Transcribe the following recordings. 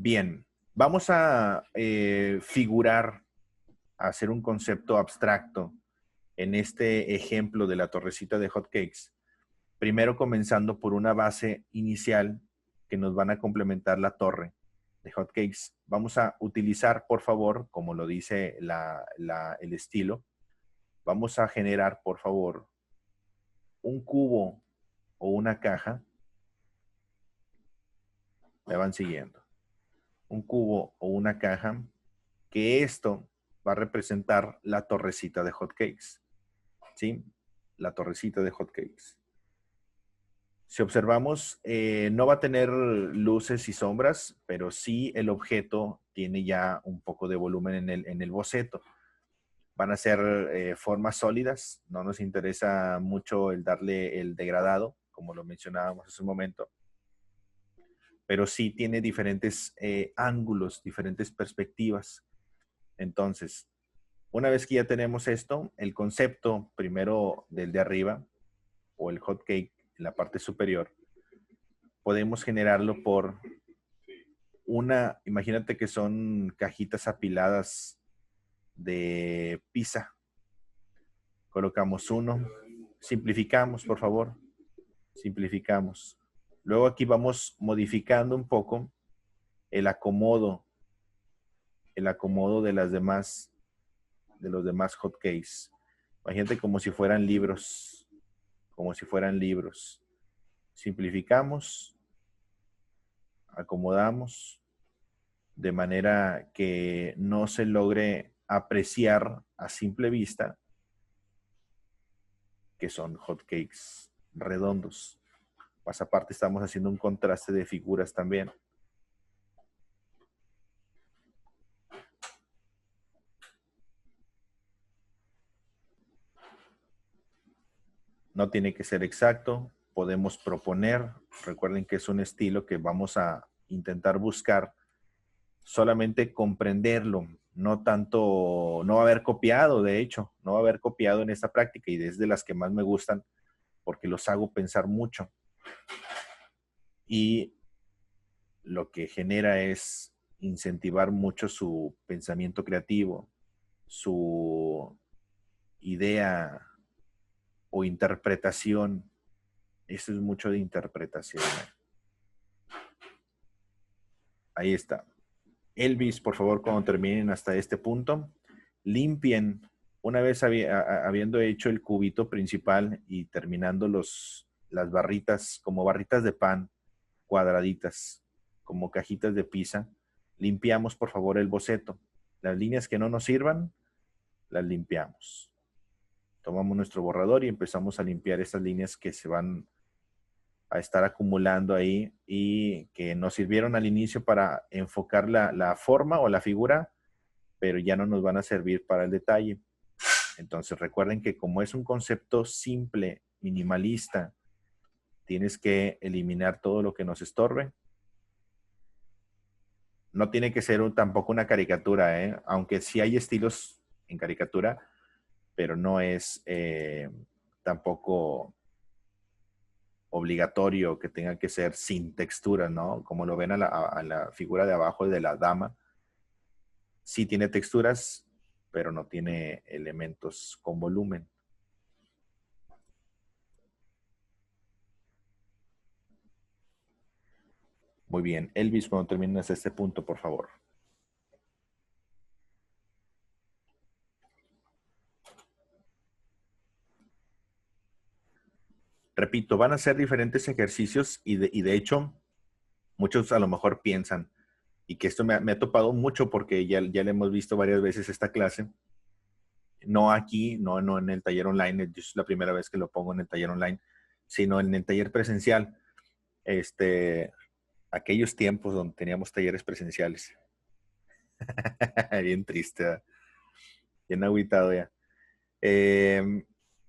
Bien, vamos a figurar, a hacer un concepto abstracto en este ejemplo de la torrecita de hotcakes. Primero comenzando por una base inicial que nos van a complementar la torre de hotcakes. Vamos a utilizar, por favor, como lo dice el estilo, vamos a generar, por favor, un cubo o una caja. Me van siguiendo. Un cubo o una caja, que esto va a representar la torrecita de hotcakes, ¿sí? La torrecita de hotcakes. Si observamos, no va a tener luces y sombras, pero sí el objeto tiene ya un poco de volumen en el boceto. Van a ser formas sólidas, no nos interesa mucho el darle el degradado, como lo mencionábamos hace un momento, pero sí tiene diferentes ángulos, diferentes perspectivas. Entonces, una vez que ya tenemos esto, el concepto primero del de arriba, o el hot cake en la parte superior, podemos generarlo por imagínate que son cajitas apiladas de pizza. Colocamos uno, simplificamos, por favor, simplificamos. Luego aquí vamos modificando un poco el acomodo de los demás hotcakes. Imagínate como si fueran libros, como si fueran libros. Simplificamos, acomodamos, de manera que no se logre apreciar a simple vista que son hotcakes redondos. Más aparte estamos haciendo un contraste de figuras también. No tiene que ser exacto, podemos proponer. Recuerden que es un estilo que vamos a intentar buscar solamente comprenderlo, no tanto, no va a haber copiado, de hecho, no va a haber copiado en esta práctica, y es de las que más me gustan porque los hago pensar mucho. Y lo que genera es incentivar mucho su pensamiento creativo, su idea o interpretación. Eso es mucho de interpretación. Ahí está. Elvis, por favor, cuando terminen hasta este punto, limpien, una vez habiendo hecho el cubito principal y terminando las barritas, como barritas de pan, cuadraditas, como cajitas de pizza, limpiamos, por favor, el boceto. Las líneas que no nos sirvan, las limpiamos. Tomamos nuestro borrador y empezamos a limpiar esas líneas que se van a estar acumulando ahí y que nos sirvieron al inicio para enfocar la forma o la figura, pero ya no nos van a servir para el detalle. Entonces recuerden que como es un concepto simple, minimalista, tienes que eliminar todo lo que nos estorbe. No tiene que ser tampoco una caricatura, aunque sí hay estilos en caricatura, pero no es tampoco obligatorio que tenga que ser sin textura, ¿no? Como lo ven a la figura de abajo de la dama. Sí tiene texturas, pero no tiene elementos con volumen. Muy bien. Elvis, cuando termines este punto, por favor. Repito, van a ser diferentes ejercicios y de hecho, muchos a lo mejor piensan, y que esto me ha topado mucho porque ya le hemos visto varias veces esta clase. No aquí, no en el taller online, es la primera vez que lo pongo en el taller online, sino en el taller presencial. Aquellos tiempos donde teníamos talleres presenciales. Bien triste, ¿verdad? Bien agüitado ya.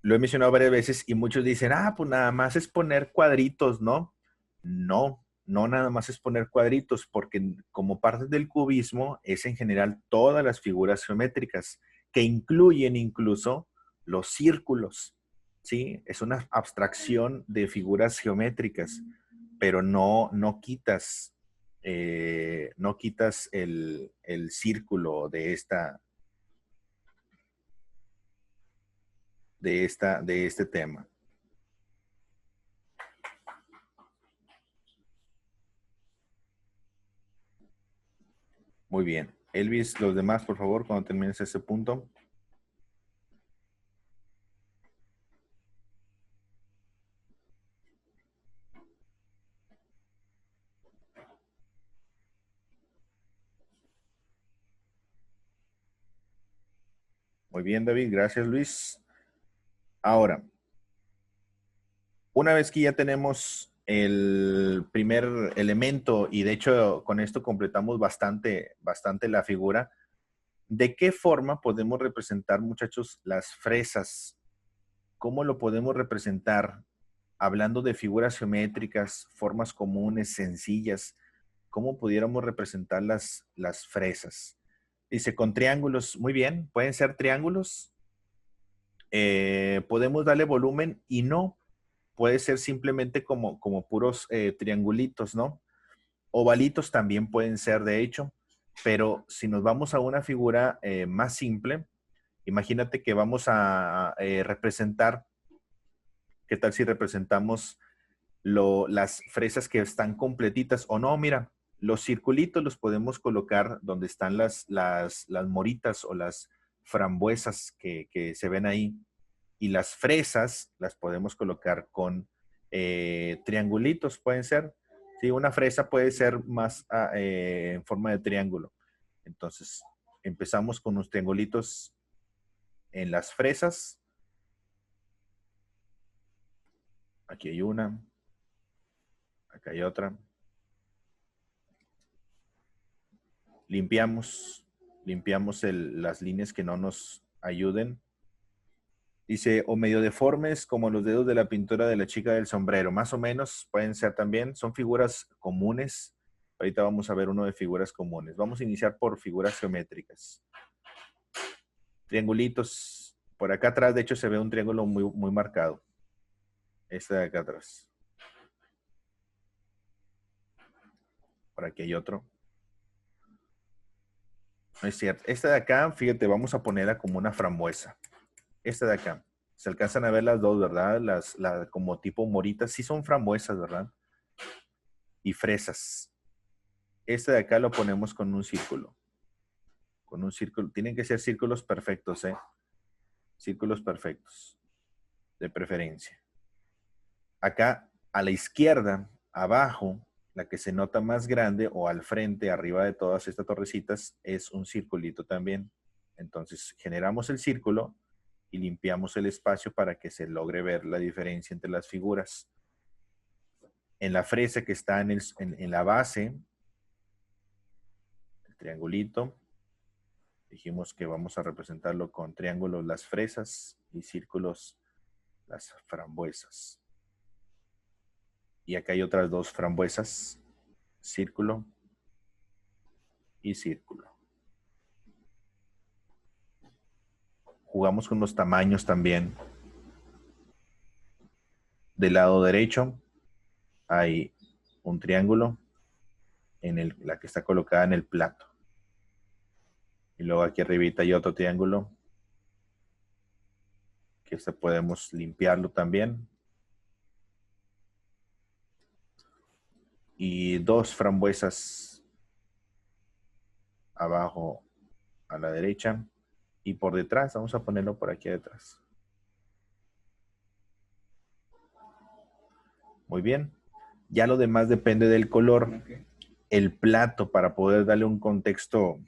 Lo he mencionado varias veces y muchos dicen, pues nada más es poner cuadritos, ¿no? No, no nada más es poner cuadritos, porque como parte del cubismo es en general todas las figuras geométricas, que incluyen incluso los círculos, ¿sí? Es una abstracción de figuras geométricas, pero no quitas no quitas el círculo de este tema. Muy bien. Elvis, los demás, por favor, cuando termines ese punto. Muy bien, David. Gracias, Luis. Ahora, una vez que ya tenemos el primer elemento, y de hecho con esto completamos bastante la figura, ¿de qué forma podemos representar, muchachos, las fresas? ¿Cómo lo podemos representar? Hablando de figuras geométricas, formas comunes, sencillas, ¿cómo pudiéramos representar las fresas? Dice, con triángulos, muy bien, pueden ser triángulos. Podemos darle volumen y no, puede ser simplemente como puros triangulitos, ¿no? Ovalitos también pueden ser, de hecho, pero si nos vamos a una figura más simple, imagínate que vamos a representar, ¿qué tal si representamos las fresas que están completitas? O no, mira, los circulitos los podemos colocar donde están las moritas o las frambuesas que se ven ahí. Y las fresas las podemos colocar con triangulitos, pueden ser. Sí, una fresa puede ser más en forma de triángulo. Entonces, empezamos con unos triangulitos en las fresas. Aquí hay una. Acá hay otra. Limpiamos las líneas que no nos ayuden. Dice, o medio deformes como los dedos de la pintura de la chica del sombrero. Más o menos pueden ser también. Son figuras comunes. Ahorita vamos a ver uno de figuras comunes. Vamos a iniciar por figuras geométricas. Triangulitos. Por acá atrás, de hecho, se ve un triángulo muy, muy marcado. Este de acá atrás. Por aquí hay otro. No es cierto. Esta de acá, fíjate, vamos a ponerla como una frambuesa. Esta de acá. Se alcanzan a ver las dos, ¿verdad? Como tipo moritas. Sí son frambuesas, ¿verdad? Y fresas. Este de acá lo ponemos con un círculo. Con un círculo. Tienen que ser círculos perfectos, ¿eh? Círculos perfectos. De preferencia. Acá, a la izquierda, abajo, la que se nota más grande, o al frente, arriba de todas estas torrecitas, es un circulito también. Entonces, generamos el círculo y limpiamos el espacio para que se logre ver la diferencia entre las figuras. En la fresa que está en la base, el triangulito, dijimos que vamos a representarlo con triángulos las fresas y círculos las frambuesas. Y acá hay otras dos frambuesas, círculo y círculo. Jugamos con los tamaños también. Del lado derecho hay un triángulo en la que está colocada en el plato. Y luego aquí arribita hay otro triángulo que podemos limpiarlo también. Y dos frambuesas abajo a la derecha. Y por detrás, vamos a ponerlo por aquí detrás. Muy bien. Ya lo demás depende del color. El plato, para poder darle un contexto,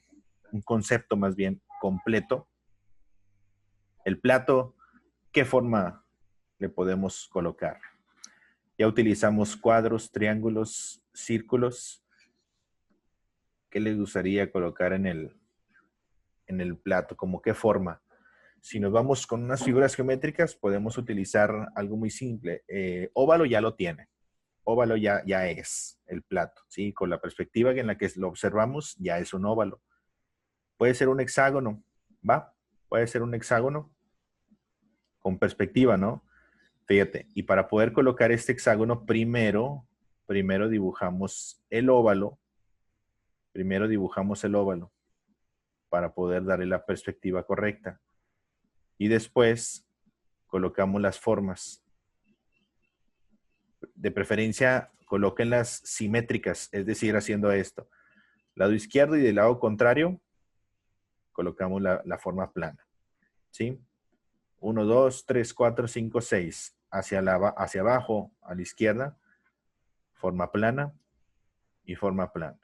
un concepto más bien completo. El plato, ¿qué forma le podemos colocar? Ya utilizamos cuadros, triángulos, círculos. ¿Qué les gustaría colocar en el plato? ¿Cómo qué forma? Si nos vamos con unas figuras geométricas, podemos utilizar algo muy simple. Óvalo ya lo tiene. Óvalo ya es el plato, ¿sí? Con la perspectiva en la que lo observamos, ya es un óvalo. Puede ser un hexágono, ¿va? Puede ser un hexágono con perspectiva, ¿no? Fíjate, y para poder colocar este hexágono, primero dibujamos el óvalo Primero dibujamos el óvalo para poder darle la perspectiva correcta. Y después colocamos las formas. De preferencia, colóquenlas simétricas, es decir, haciendo esto. Lado izquierdo y del lado contrario, colocamos la forma plana. ¿Sí? 1, 2, 3, 4, 5, 6. Hacia abajo, a la izquierda, forma plana y forma plana.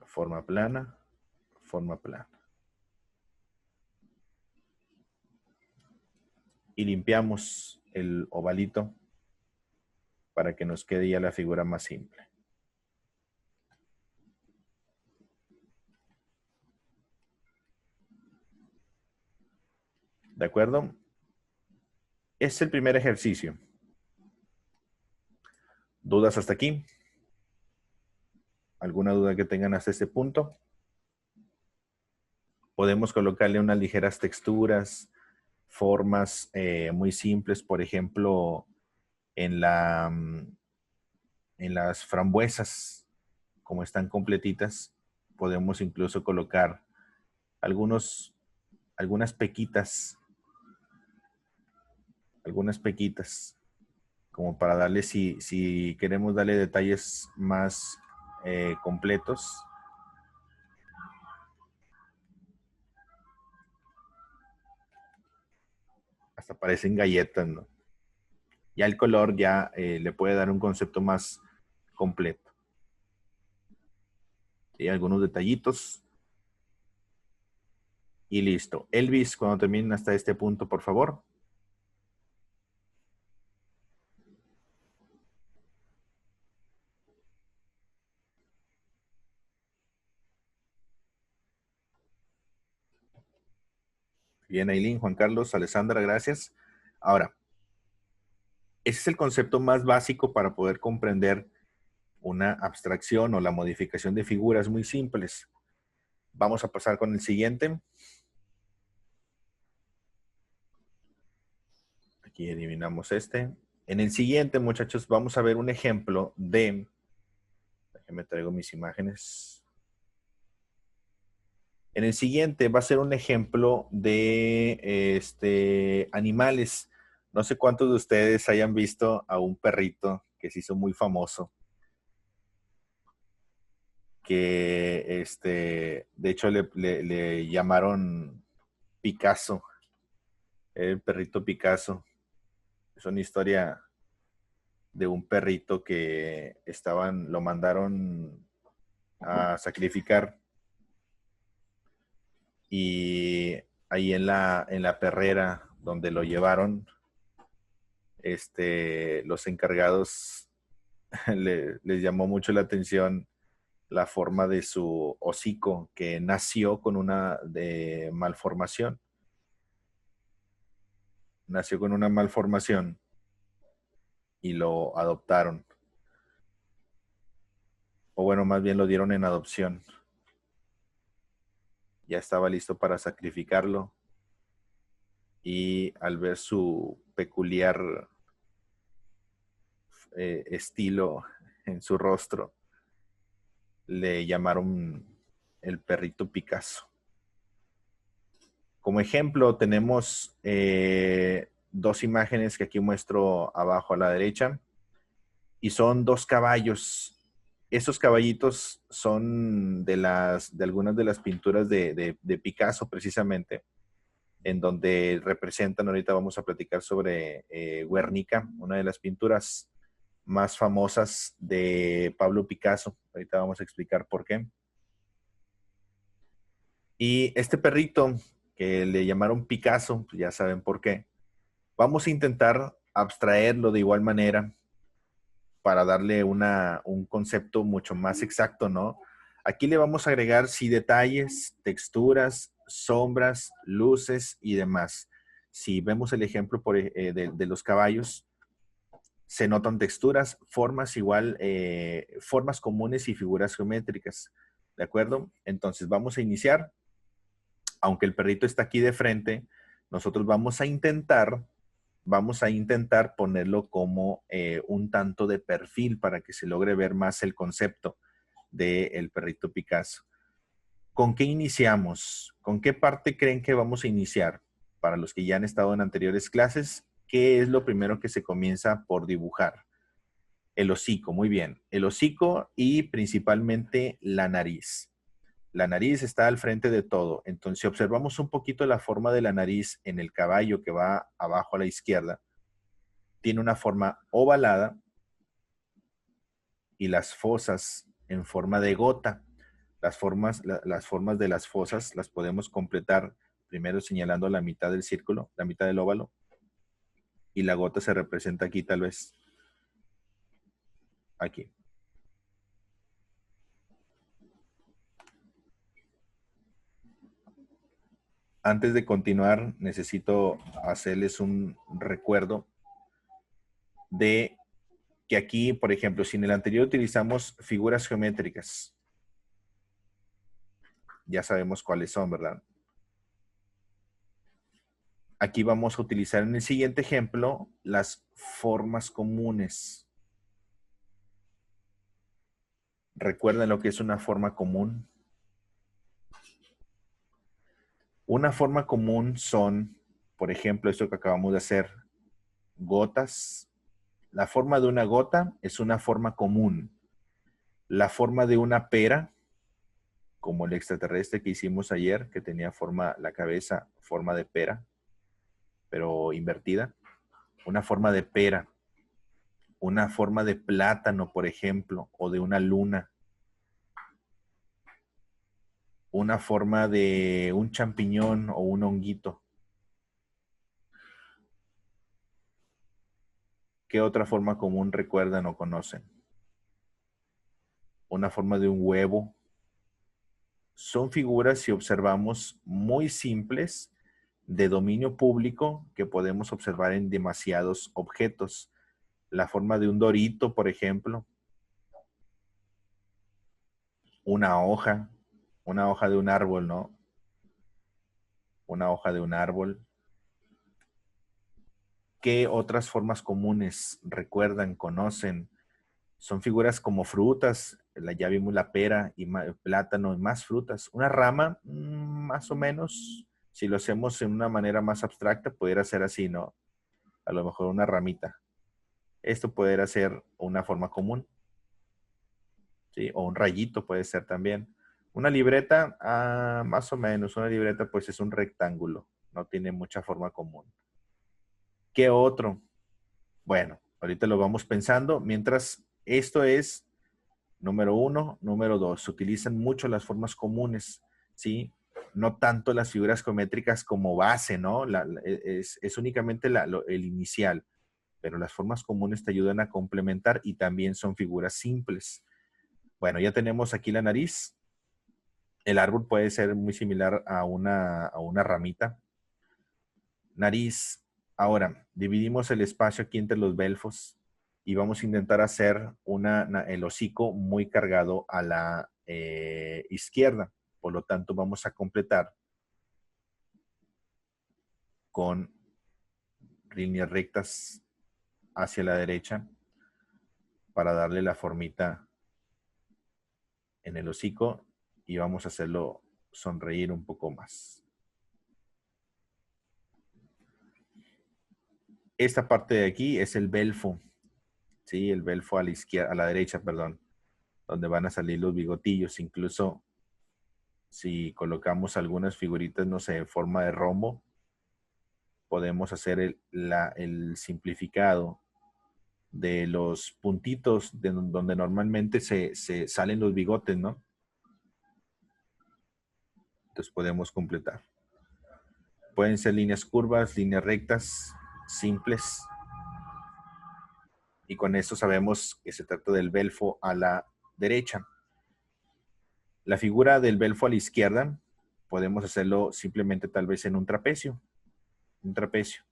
Forma plana, forma plana. Y limpiamos el ovalito para que nos quede ya la figura más simple. ¿De acuerdo? Este es el primer ejercicio. ¿Dudas hasta aquí? ¿Alguna duda que tengan hasta este punto? Podemos colocarle unas ligeras texturas, formas muy simples, por ejemplo, en las frambuesas, como están completitas, podemos incluso colocar algunas pequitas, como para darle, si queremos darle detalles más completos. Hasta parecen galletas, ¿no? Ya el color ya le puede dar un concepto más completo. ¿Sí? Algunos detallitos. Y listo. Elvis, cuando terminen hasta este punto, por favor. Bien, Aileen, Juan Carlos, Alessandra, gracias. Ahora, ese es el concepto más básico para poder comprender una abstracción o la modificación de figuras muy simples. Vamos a pasar con el siguiente. Aquí eliminamos este. En el siguiente, muchachos, vamos a ver un ejemplo de... Déjenme traigo mis imágenes. En el siguiente va a ser un ejemplo de animales. No sé cuántos de ustedes hayan visto a un perrito que se hizo muy famoso. Que de hecho le llamaron Picasso. El perrito Picasso. Es una historia de un perrito que lo mandaron a sacrificar. Y ahí en la perrera donde lo llevaron, los encargados les llamó mucho la atención la forma de su hocico, que nació con una malformación. Nació con una malformación y lo adoptaron. O bueno, más bien lo dieron en adopción. Ya estaba listo para sacrificarlo. Y al ver su peculiar estilo en su rostro, le llamaron el perrito Picasso. Como ejemplo, tenemos dos imágenes que aquí muestro abajo a la derecha. Y son dos caballos. Esos caballitos son de algunas de las pinturas de Picasso, precisamente, en donde representan, ahorita vamos a platicar sobre Guernica, una de las pinturas más famosas de Pablo Picasso. Ahorita vamos a explicar por qué. Y este perrito, que le llamaron Picasso, pues ya saben por qué. Vamos a intentar abstraerlo de igual manera para darle un concepto mucho más exacto, ¿no? Aquí le vamos a agregar, sí, detalles, texturas, sombras, luces y demás. Si vemos el ejemplo de los caballos, se notan texturas, formas igual, formas comunes y figuras geométricas, ¿de acuerdo? Entonces vamos a iniciar. Aunque el perrito está aquí de frente, nosotros vamos a intentar vamos a intentar ponerlo como un tanto de perfil para que se logre ver más el concepto del perrito Picasso. ¿Con qué iniciamos? ¿Con qué parte creen que vamos a iniciar? Para los que ya han estado en anteriores clases, ¿qué es lo primero que se comienza por dibujar? El hocico, muy bien. El hocico y principalmente la nariz. La nariz está al frente de todo. Entonces, si observamos un poquito la forma de la nariz en el caballo que va abajo a la izquierda, tiene una forma ovalada y las fosas en forma de gota. Las formas de las fosas las podemos completar primero señalando la mitad del círculo, la mitad del óvalo, y la gota se representa aquí tal vez. Aquí. Antes de continuar, necesito hacerles un recuerdo de que aquí, por ejemplo, si en el anterior utilizamos figuras geométricas, ya sabemos cuáles son, ¿verdad? Aquí vamos a utilizar en el siguiente ejemplo las formas comunes. ¿Recuerdan lo que es una forma común? Una forma común son, por ejemplo, esto que acabamos de hacer, gotas. La forma de una gota es una forma común. La forma de una pera, como el extraterrestre que hicimos ayer, que tenía forma, la cabeza, forma de pera, pero invertida. Una forma de pera. Una forma de plátano, por ejemplo, o de una luna. Una forma de un champiñón o un honguito. ¿Qué otra forma común recuerdan o conocen? Una forma de un huevo. Son figuras, si observamos, muy simples, de dominio público, que podemos observar en demasiados objetos. La forma de un dorito, por ejemplo. Una hoja de un árbol, ¿no? Una hoja de un árbol. ¿Qué otras formas comunes recuerdan, conocen? Son figuras como frutas, ya vimos la pera y plátano y más frutas. Una rama, más o menos, si lo hacemos en una manera más abstracta, pudiera ser así, ¿no? A lo mejor una ramita. Esto pudiera ser una forma común, ¿sí? O un rayito puede ser también. Una libreta, más o menos, una libreta pues es un rectángulo, no tiene mucha forma común. ¿Qué otro? Bueno, ahorita lo vamos pensando, mientras esto es número 1, número 2. Se utilizan mucho las formas comunes, ¿sí? No tanto las figuras geométricas como base, ¿no? Es únicamente el inicial, pero las formas comunes te ayudan a complementar y también son figuras simples. Bueno, ya tenemos aquí la nariz. El árbol puede ser muy similar a una ramita. Nariz. Ahora, dividimos el espacio aquí entre los belfos y vamos a intentar hacer el hocico muy cargado a la izquierda. Por lo tanto, vamos a completar con líneas rectas hacia la derecha para darle la formita en el hocico y vamos a hacerlo sonreír un poco más. Esta parte de aquí es el belfo, ¿sí? El belfo a la izquierda, a la derecha, perdón, donde van a salir los bigotillos. Incluso si colocamos algunas figuritas, no sé, en forma de rombo, podemos hacer el simplificado de los puntitos donde normalmente se salen los bigotes, ¿no? Entonces podemos completar. Pueden ser líneas curvas, líneas rectas, simples. Y con esto sabemos que se trata del belfo a la derecha. La figura del belfo a la izquierda podemos hacerlo simplemente tal vez en un trapecio. Un trapecio.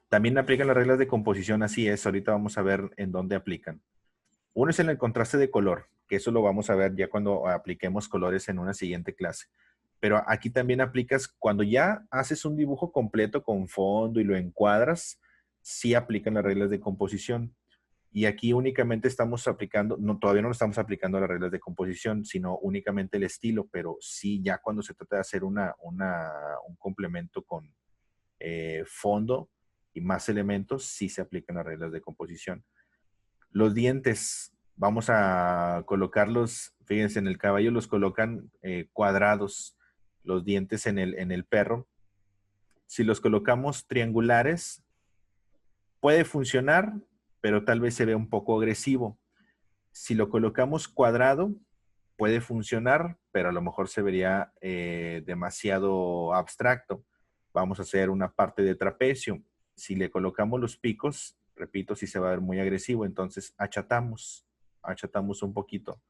También aplican las reglas de composición, así es. Ahorita vamos a ver en dónde aplican. Uno es en el contraste de color, que eso lo vamos a ver ya cuando apliquemos colores en una siguiente clase. Pero aquí también aplicas, cuando ya haces un dibujo completo con fondo y lo encuadras, sí aplican las reglas de composición. Y aquí únicamente estamos aplicando, no, todavía no estamos aplicando las reglas de composición, sino únicamente el estilo, pero sí ya cuando se trata de hacer un complemento con fondo y más elementos, sí se aplican las reglas de composición. Los dientes, vamos a colocarlos, fíjense, en el caballo los colocan cuadrados, los dientes en el perro. Si los colocamos triangulares, puede funcionar, pero tal vez se vea un poco agresivo. Si lo colocamos cuadrado, puede funcionar, pero a lo mejor se vería demasiado abstracto. Vamos a hacer una parte de trapecio. Si le colocamos los picos, repito, sí se va a ver muy agresivo, entonces achatamos un poquito.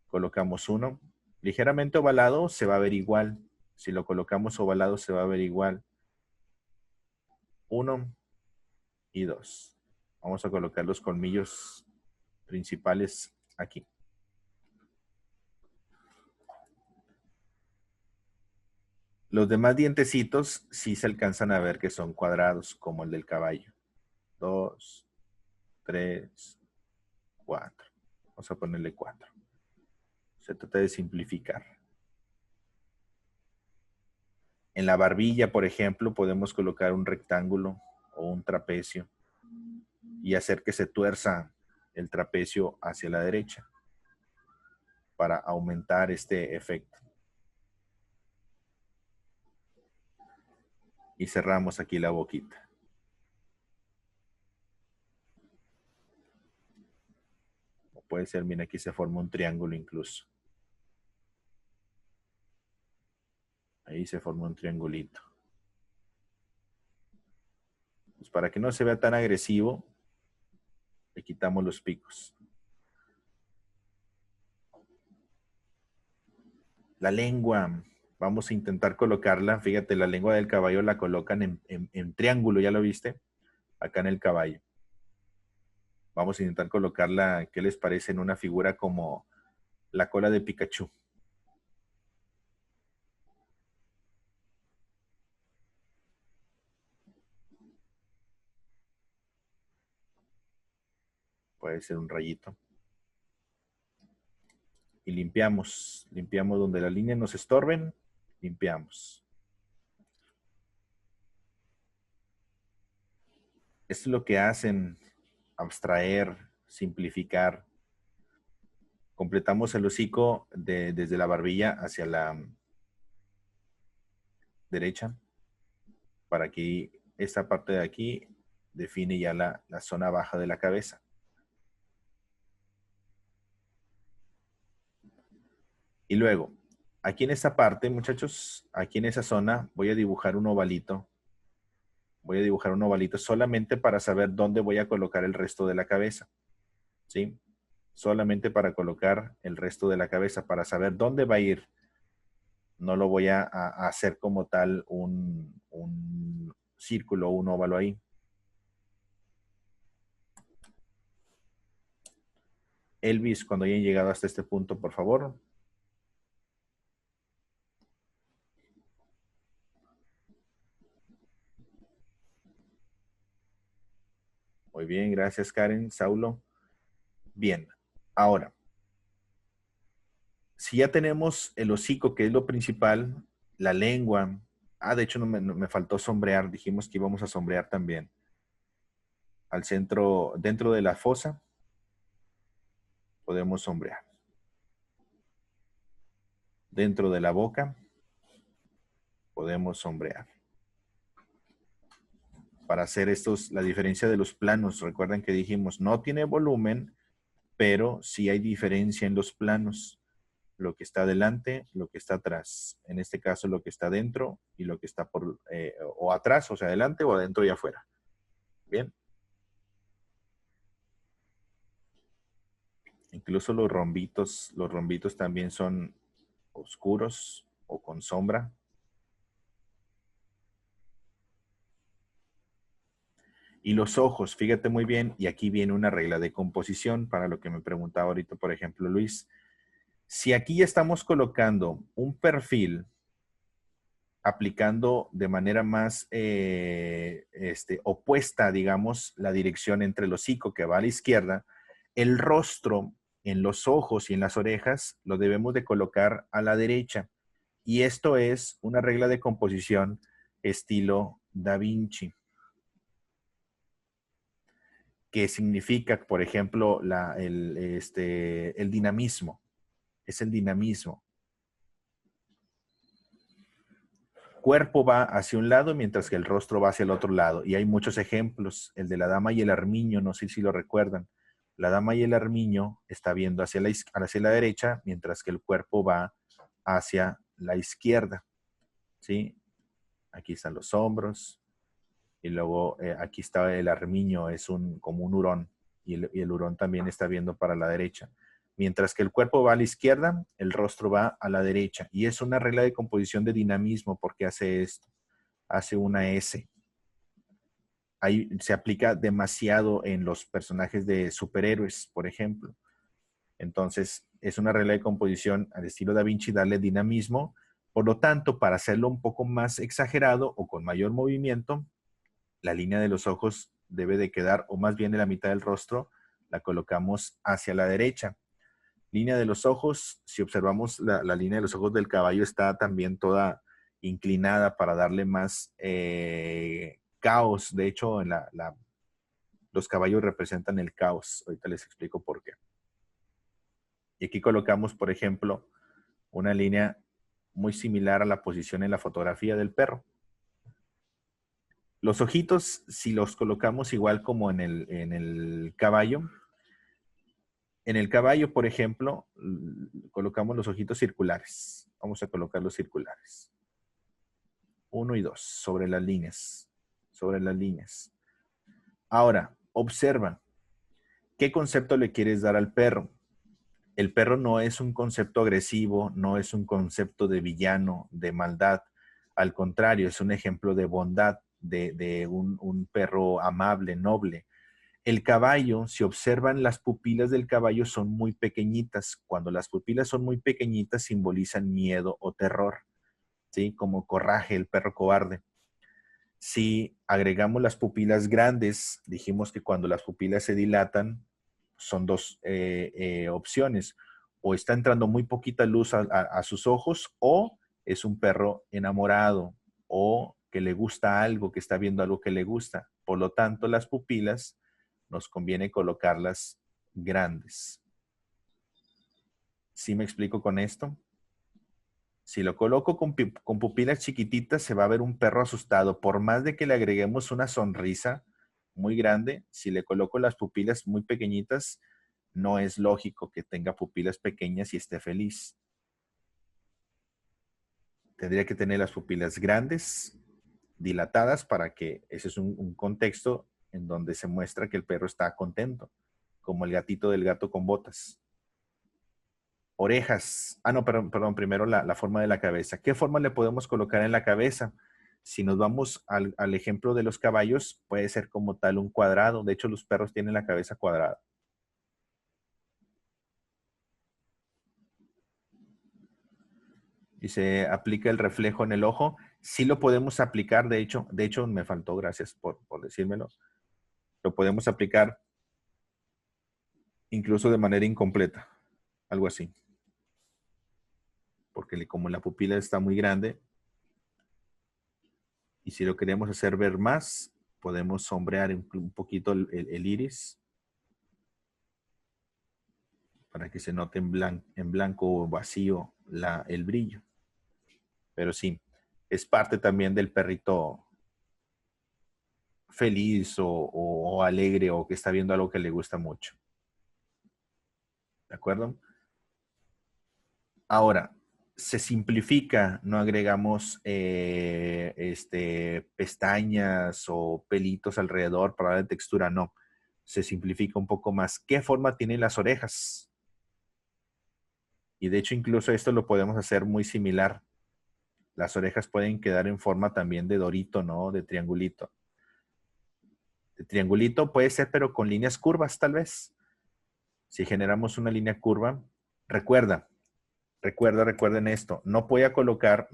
Colocamos uno. Ligeramente ovalado se va a ver igual. Si lo colocamos ovalado se va a ver igual. 1 y 2. Vamos a colocar los colmillos principales aquí. Los demás dientecitos sí se alcanzan a ver que son cuadrados, como el del caballo. 2, 3, 4. Vamos a ponerle 4. Se trata de simplificar. En la barbilla, por ejemplo, podemos colocar un rectángulo o un trapecio y hacer que se tuerza el trapecio hacia la derecha para aumentar este efecto. Y cerramos aquí la boquita. O puede ser, mira, aquí se forma un triángulo incluso. Ahí se forma un triangulito. Pues para que no se vea tan agresivo, le quitamos los picos. La lengua, vamos a intentar colocarla. Fíjate, la lengua del caballo la colocan en triángulo, ¿ya lo viste? Acá en el caballo. Vamos a intentar colocarla, ¿qué les parece? En una figura como la cola de Pikachu. Puede ser un rayito. Y limpiamos. Limpiamos donde las líneas nos estorben. Limpiamos. Esto es lo que hacen: abstraer, simplificar. Completamos el hocico desde la barbilla hacia la derecha, para que esta parte de aquí define ya la zona baja de la cabeza. Y luego, aquí en esta parte, muchachos, aquí en esa zona, voy a dibujar un ovalito. Voy a dibujar un ovalito solamente para saber dónde voy a colocar el resto de la cabeza. ¿Sí? Solamente para colocar el resto de la cabeza, para saber dónde va a ir. No lo voy a hacer como tal un círculo o un óvalo ahí. Elvis, cuando hayan llegado hasta este punto, por favor. Muy bien, gracias Karen, Saulo. Bien, ahora, si ya tenemos el hocico, que es lo principal, la lengua. De hecho, no me faltó sombrear. Dijimos que íbamos a sombrear también. Al centro, dentro de la fosa, podemos sombrear. Dentro de la boca, podemos sombrear. Para hacer la diferencia de los planos, recuerden que dijimos, no tiene volumen, pero sí hay diferencia en los planos. Lo que está adelante, lo que está atrás. En este caso, lo que está dentro y lo que está o atrás, o sea, adelante o adentro y afuera. Bien. Incluso los rombitos también son oscuros o con sombra. Y los ojos, fíjate muy bien, y aquí viene una regla de composición para lo que me preguntaba ahorita, por ejemplo, Luis. Si aquí ya estamos colocando un perfil, aplicando de manera más opuesta, digamos, la dirección entre el hocico que va a la izquierda, el rostro en los ojos y en las orejas lo debemos de colocar a la derecha. Y esto es una regla de composición estilo Da Vinci, que significa, por ejemplo, el dinamismo. Es el dinamismo. Cuerpo va hacia un lado mientras que el rostro va hacia el otro lado. Y hay muchos ejemplos. El de la dama y el armiño, no sé si lo recuerdan. La dama y el armiño está viendo hacia la derecha mientras que el cuerpo va hacia la izquierda. ¿Sí? Aquí están los hombros. Y luego aquí está el armiño, es como un hurón. Y el hurón también está viendo para la derecha. Mientras que el cuerpo va a la izquierda, el rostro va a la derecha. Y es una regla de composición de dinamismo porque hace esto. Hace una S. Ahí se aplica demasiado en los personajes de superhéroes, por ejemplo. Entonces, es una regla de composición al estilo Da Vinci, darle dinamismo. Por lo tanto, para hacerlo un poco más exagerado o con mayor movimiento, la línea de los ojos debe de quedar, o más bien de la mitad del rostro, la colocamos hacia la derecha. Línea de los ojos, si observamos la línea de los ojos del caballo está también toda inclinada para darle más caos. De hecho, los caballos representan el caos. Ahorita les explico por qué. Y aquí colocamos, por ejemplo, una línea muy similar a la posición en la fotografía del perro. Los ojitos, si los colocamos igual como en el caballo, por ejemplo, colocamos los ojitos circulares. Vamos a colocar los circulares. 1 y 2, sobre las líneas. Sobre las líneas. Ahora, observa. ¿Qué concepto le quieres dar al perro? El perro no es un concepto agresivo, no es un concepto de villano, de maldad. Al contrario, es un ejemplo de bondad, de un perro amable, noble. El caballo, si observan, las pupilas del caballo son muy pequeñitas. Cuando las pupilas son muy pequeñitas, simbolizan miedo o terror, ¿sí? Como coraje, el perro cobarde. Si agregamos las pupilas grandes, dijimos que cuando las pupilas se dilatan, son dos opciones. O está entrando muy poquita luz a sus ojos, o es un perro enamorado, o que le gusta algo, que está viendo algo que le gusta. Por lo tanto, las pupilas nos conviene colocarlas grandes. ¿Sí me explico con esto? Si lo coloco con pupilas chiquititas, se va a ver un perro asustado. Por más de que le agreguemos una sonrisa muy grande, si le coloco las pupilas muy pequeñitas, no es lógico que tenga pupilas pequeñas y esté feliz. Tendría que tener las pupilas grandes, dilatadas, para que ese es un contexto en donde se muestra que el perro está contento, como el gatito del gato con botas. Orejas. Ah, no, perdón, primero la forma de la cabeza. ¿Qué forma le podemos colocar en la cabeza? Si nos vamos al ejemplo de los caballos, puede ser como tal un cuadrado. De hecho, los perros tienen la cabeza cuadrada. Y se aplica el reflejo en el ojo. Sí lo podemos aplicar, de hecho me faltó, gracias por decírmelo. Lo podemos aplicar incluso de manera incompleta, algo así. Porque como la pupila está muy grande, y si lo queremos hacer ver más, podemos sombrear un poquito el iris para que se note en blanco o vacío el brillo. Pero sí, es parte también del perrito feliz o alegre o que está viendo algo que le gusta mucho. ¿De acuerdo? Ahora, se simplifica, no agregamos pestañas o pelitos alrededor para darle textura, no. Se simplifica un poco más. ¿Qué forma tienen las orejas? Y de hecho, incluso esto lo podemos hacer muy similar. Las orejas pueden quedar en forma también de dorito, ¿no? De triangulito. De triangulito puede ser, pero con líneas curvas, tal vez. Si generamos una línea curva, recuerden esto. No puedo colocar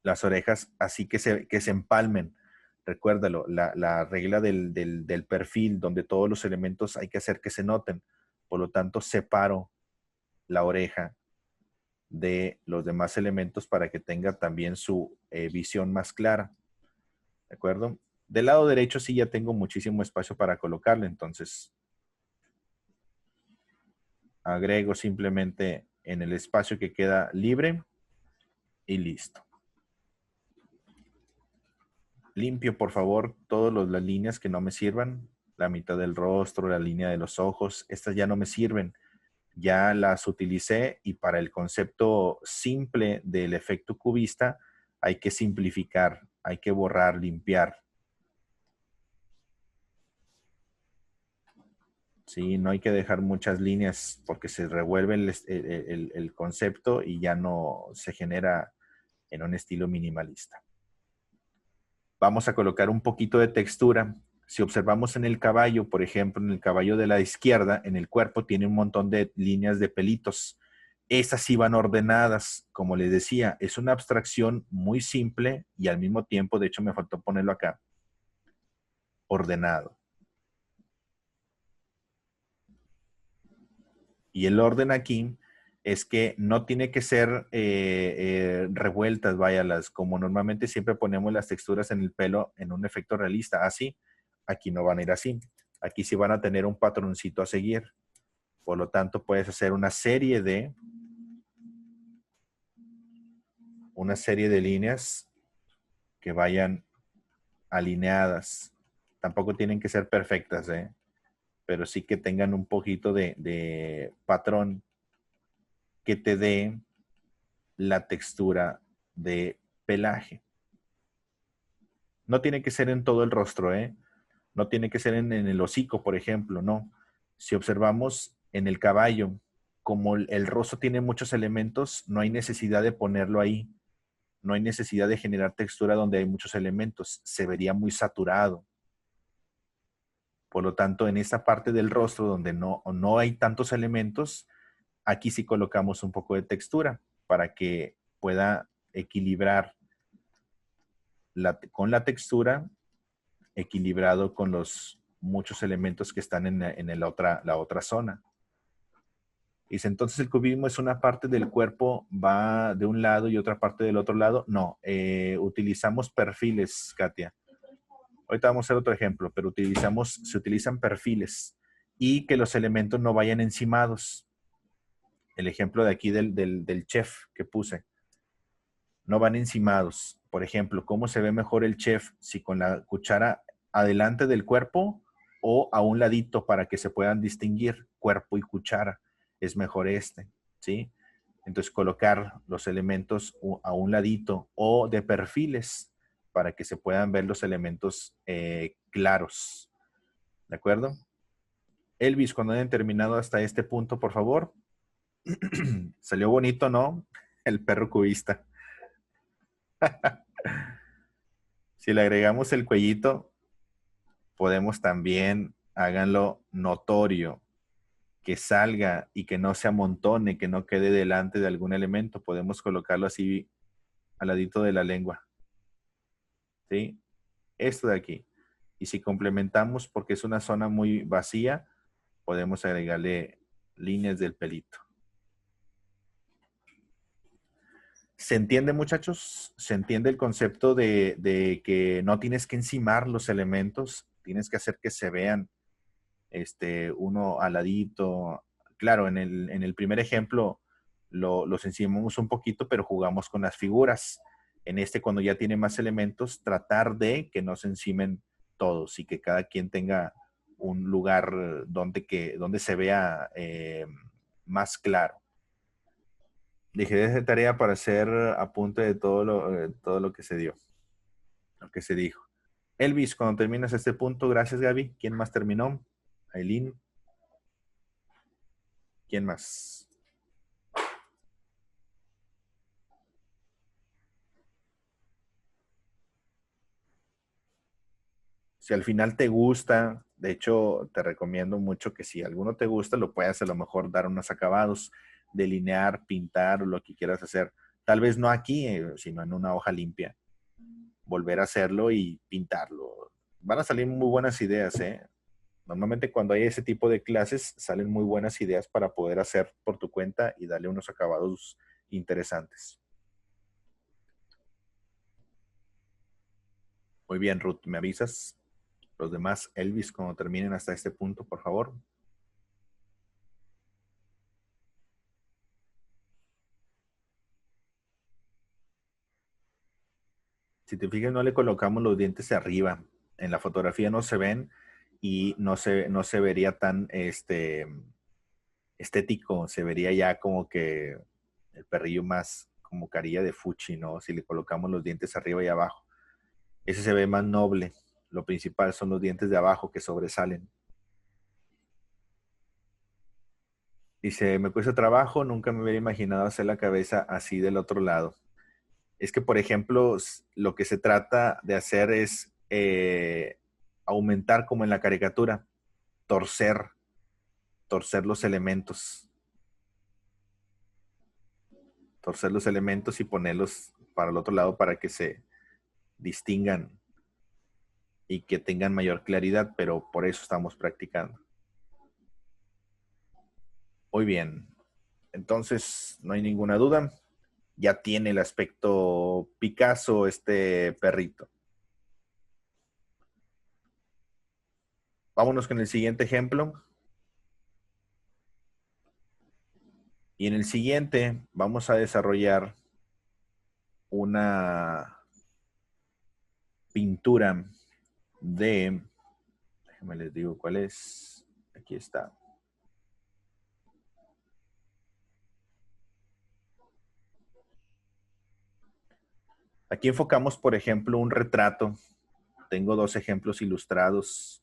las orejas así que se empalmen. Recuérdalo, la regla del perfil, donde todos los elementos hay que hacer que se noten. Por lo tanto, separo la oreja de los demás elementos para que tenga también su visión más clara. ¿De acuerdo? Del lado derecho sí ya tengo muchísimo espacio para colocarle, entonces agrego simplemente en el espacio que queda libre y listo. Limpio, por favor, todas las líneas que no me sirvan, la mitad del rostro, la línea de los ojos, estas ya no me sirven. Ya las utilicé y para el concepto simple del efecto cubista hay que simplificar, hay que borrar, limpiar. Sí, no hay que dejar muchas líneas porque se revuelve el concepto y ya no se genera en un estilo minimalista. Vamos a colocar un poquito de textura. Si observamos en el caballo, por ejemplo, en el caballo de la izquierda, en el cuerpo tiene un montón de líneas de pelitos. Estas sí van ordenadas, como les decía, es una abstracción muy simple y al mismo tiempo, de hecho me faltó ponerlo acá, ordenado. Y el orden aquí es que no tiene que ser revueltas, vaya, como normalmente siempre ponemos las texturas en el pelo en un efecto realista. Así, aquí no van a ir así. Aquí sí van a tener un patroncito a seguir. Por lo tanto, puedes hacer una serie de líneas que vayan alineadas. Tampoco tienen que ser perfectas, pero sí que tengan un poquito de patrón que te dé la textura de pelaje. No tiene que ser en todo el rostro, ¿eh? No tiene que ser en el hocico, por ejemplo, no. Si observamos en el caballo, como el rostro tiene muchos elementos, no hay necesidad de ponerlo ahí. No hay necesidad de generar textura donde hay muchos elementos. Se vería muy saturado. Por lo tanto, en esta parte del rostro donde no hay tantos elementos, aquí sí colocamos un poco de textura para que pueda equilibrar con la textura, equilibrado con los muchos elementos que están en la otra zona. Dice, entonces el cubismo es una parte del cuerpo, va de un lado y otra parte del otro lado. No, utilizamos perfiles, Katia. Ahorita vamos a hacer otro ejemplo, pero se utilizan perfiles y que los elementos no vayan encimados. El ejemplo de aquí del chef que puse. No van encimados. Por ejemplo, ¿cómo se ve mejor el chef? Si con la cuchara adelante del cuerpo o a un ladito para que se puedan distinguir cuerpo y cuchara. Es mejor ¿sí? Entonces colocar los elementos a un ladito o de perfiles para que se puedan ver los elementos claros. ¿De acuerdo? Elvis, cuando hayan terminado hasta este punto, por favor. Salió bonito, ¿no? El perro cubista. Si le agregamos el cuellito, podemos también, háganlo notorio, que salga y que no se amontone, que no quede delante de algún elemento. Podemos colocarlo así al ladito de la lengua. ¿Sí? Esto de aquí. Y si complementamos, porque es una zona muy vacía, podemos agregarle líneas del pelito. ¿Se entiende, muchachos? ¿Se entiende el concepto de que no tienes que encimar los elementos? Tienes que hacer que se vean uno al ladito. Claro, en el primer ejemplo los encimamos un poquito, pero jugamos con las figuras. En cuando ya tiene más elementos, tratar de que no se encimen todos y que cada quien tenga un lugar donde se vea más claro. Dejé de hacer tarea para hacer apunte de todo lo que se dio, lo que se dijo. Elvis, cuando terminas este punto, gracias Gaby. ¿Quién más terminó? Aileen. ¿Quién más? Si al final te gusta, de hecho, te recomiendo mucho que si alguno te gusta, lo puedas a lo mejor dar unos acabados, delinear, pintar o lo que quieras hacer. Tal vez no aquí, sino en una hoja limpia. Volver a hacerlo y pintarlo. Van a salir muy buenas ideas, ¿eh? Normalmente cuando hay ese tipo de clases salen muy buenas ideas para poder hacer por tu cuenta y darle unos acabados interesantes. Muy bien, Ruth, ¿me avisas? Los demás, Elvis, cuando terminen hasta este punto, por favor. Si te fijas, no le colocamos los dientes arriba. En la fotografía no se ven y no se vería tan estético. Se vería ya como que el perrillo más como carilla de fuchi, ¿no? Si le colocamos los dientes arriba y abajo. Ese se ve más noble. Lo principal son los dientes de abajo que sobresalen. Dice, me cuesta trabajo, nunca me hubiera imaginado hacer la cabeza así del otro lado. Es que, por ejemplo, lo que se trata de hacer es aumentar como en la caricatura, torcer, torcer los elementos, torcer los elementos y ponerlos para el otro lado para que se distingan y que tengan mayor claridad, pero por eso estamos practicando. Muy bien, entonces no hay ninguna duda, ya tiene el aspecto Picasso este perrito. Vámonos con el siguiente ejemplo. Y en el siguiente vamos a desarrollar una pintura de, déjenme les digo cuál es, aquí está. Aquí enfocamos, por ejemplo, un retrato. Tengo dos ejemplos ilustrados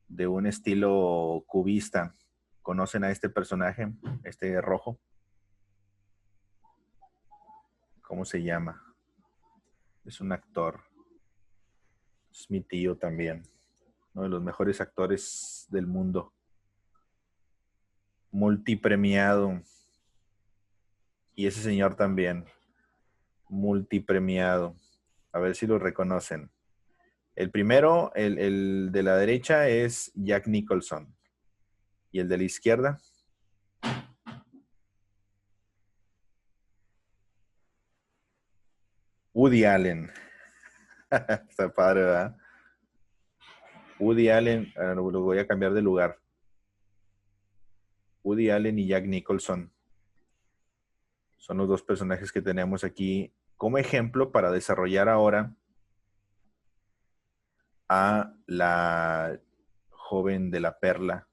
de un estilo cubista. ¿Conocen a este personaje? Este rojo. ¿Cómo se llama? Es un actor. Es mi tío también. Uno de los mejores actores del mundo. Multipremiado. Y ese señor también. Multipremiado. A ver si lo reconocen. El primero, el de la derecha, es Jack Nicholson. Y el de la izquierda, Woody Allen. Está padre, ¿verdad? Woody Allen, lo voy a cambiar de lugar. Woody Allen y Jack Nicholson son los dos personajes que tenemos aquí como ejemplo para desarrollar ahora a la joven de la perla.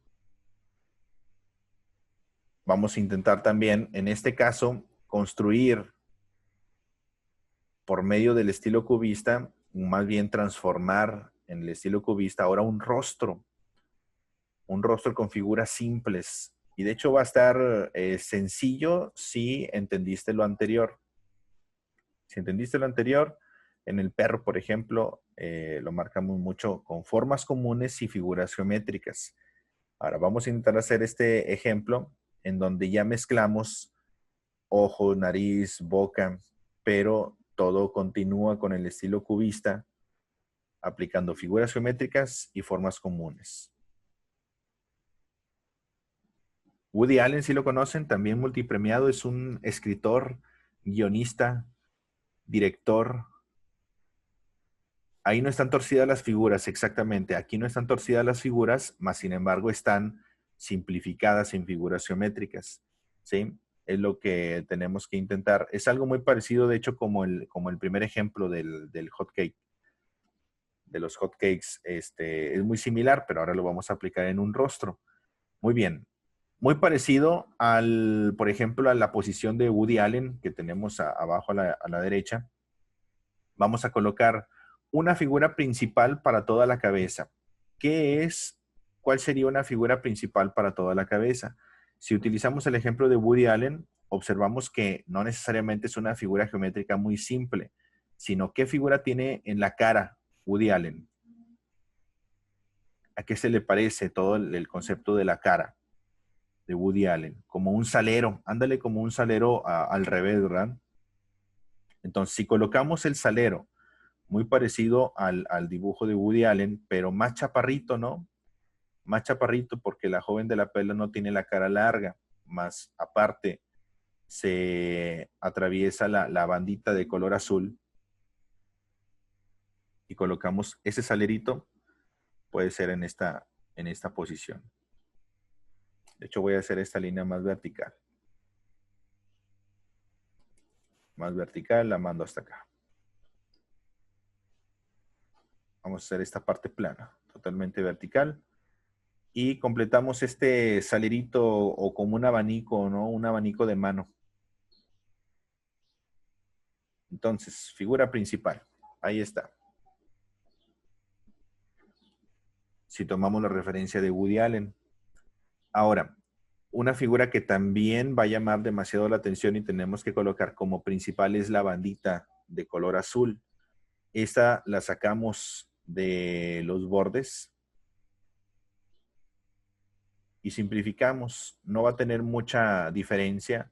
Vamos a intentar también, en este caso, construir por medio del estilo cubista, más bien transformar en el estilo cubista ahora un rostro con figuras simples. Y de hecho va a estar sencillo si entendiste lo anterior. Si entendiste lo anterior, en el perro, por ejemplo, lo marcamos mucho con formas comunes y figuras geométricas. Ahora vamos a intentar hacer este ejemplo en donde ya mezclamos ojo, nariz, boca, pero todo continúa con el estilo cubista, aplicando figuras geométricas y formas comunes. Woody Allen, si lo conocen, también multipremiado, es un escritor, guionista, director. Ahí no están torcidas las figuras, exactamente. Aquí no están torcidas las figuras, mas sin embargo están simplificadas en figuras geométricas. ¿Sí? Es lo que tenemos que intentar. Es algo muy parecido, de hecho, como el primer ejemplo del hot cake. De los hot cakes, es muy similar, pero ahora lo vamos a aplicar en un rostro. Muy bien. Muy parecido por ejemplo, a la posición de Woody Allen que tenemos abajo a la derecha. Vamos a colocar una figura principal para toda la cabeza. ¿Cuál sería una figura principal para toda la cabeza? Si utilizamos el ejemplo de Woody Allen, observamos que no necesariamente es una figura geométrica muy simple, sino qué figura tiene en la cara Woody Allen. ¿A qué se le parece todo el concepto de la cara de Woody Allen? Como un salero, ándale como un salero al revés, ¿verdad? Entonces, si colocamos el salero muy parecido al dibujo de Woody Allen, pero más chaparrito, ¿no? Más chaparrito porque la joven de la perla no tiene la cara larga, más aparte se atraviesa la bandita de color azul y colocamos ese salerito, puede ser en esta posición. De hecho, voy a hacer esta línea más vertical. Más vertical, la mando hasta acá. Vamos a hacer esta parte plana, totalmente vertical. Y completamos este salerito o como un abanico, ¿no? Un abanico de mano. Entonces, figura principal. Ahí está. Si tomamos la referencia de Woody Allen. Ahora, una figura que también va a llamar demasiado la atención y tenemos que colocar como principal es la bandita de color azul. Esta la sacamos de los bordes y simplificamos. No va a tener mucha diferencia.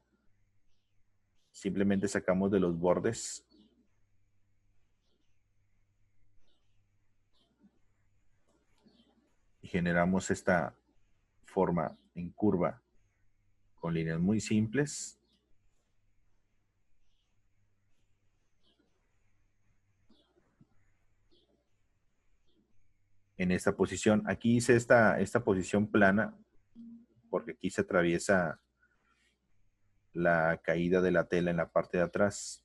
Simplemente sacamos de los bordes. Y generamos esta forma en curva con líneas muy simples. En esta posición, aquí hice esta posición plana porque aquí se atraviesa la caída de la tela en la parte de atrás.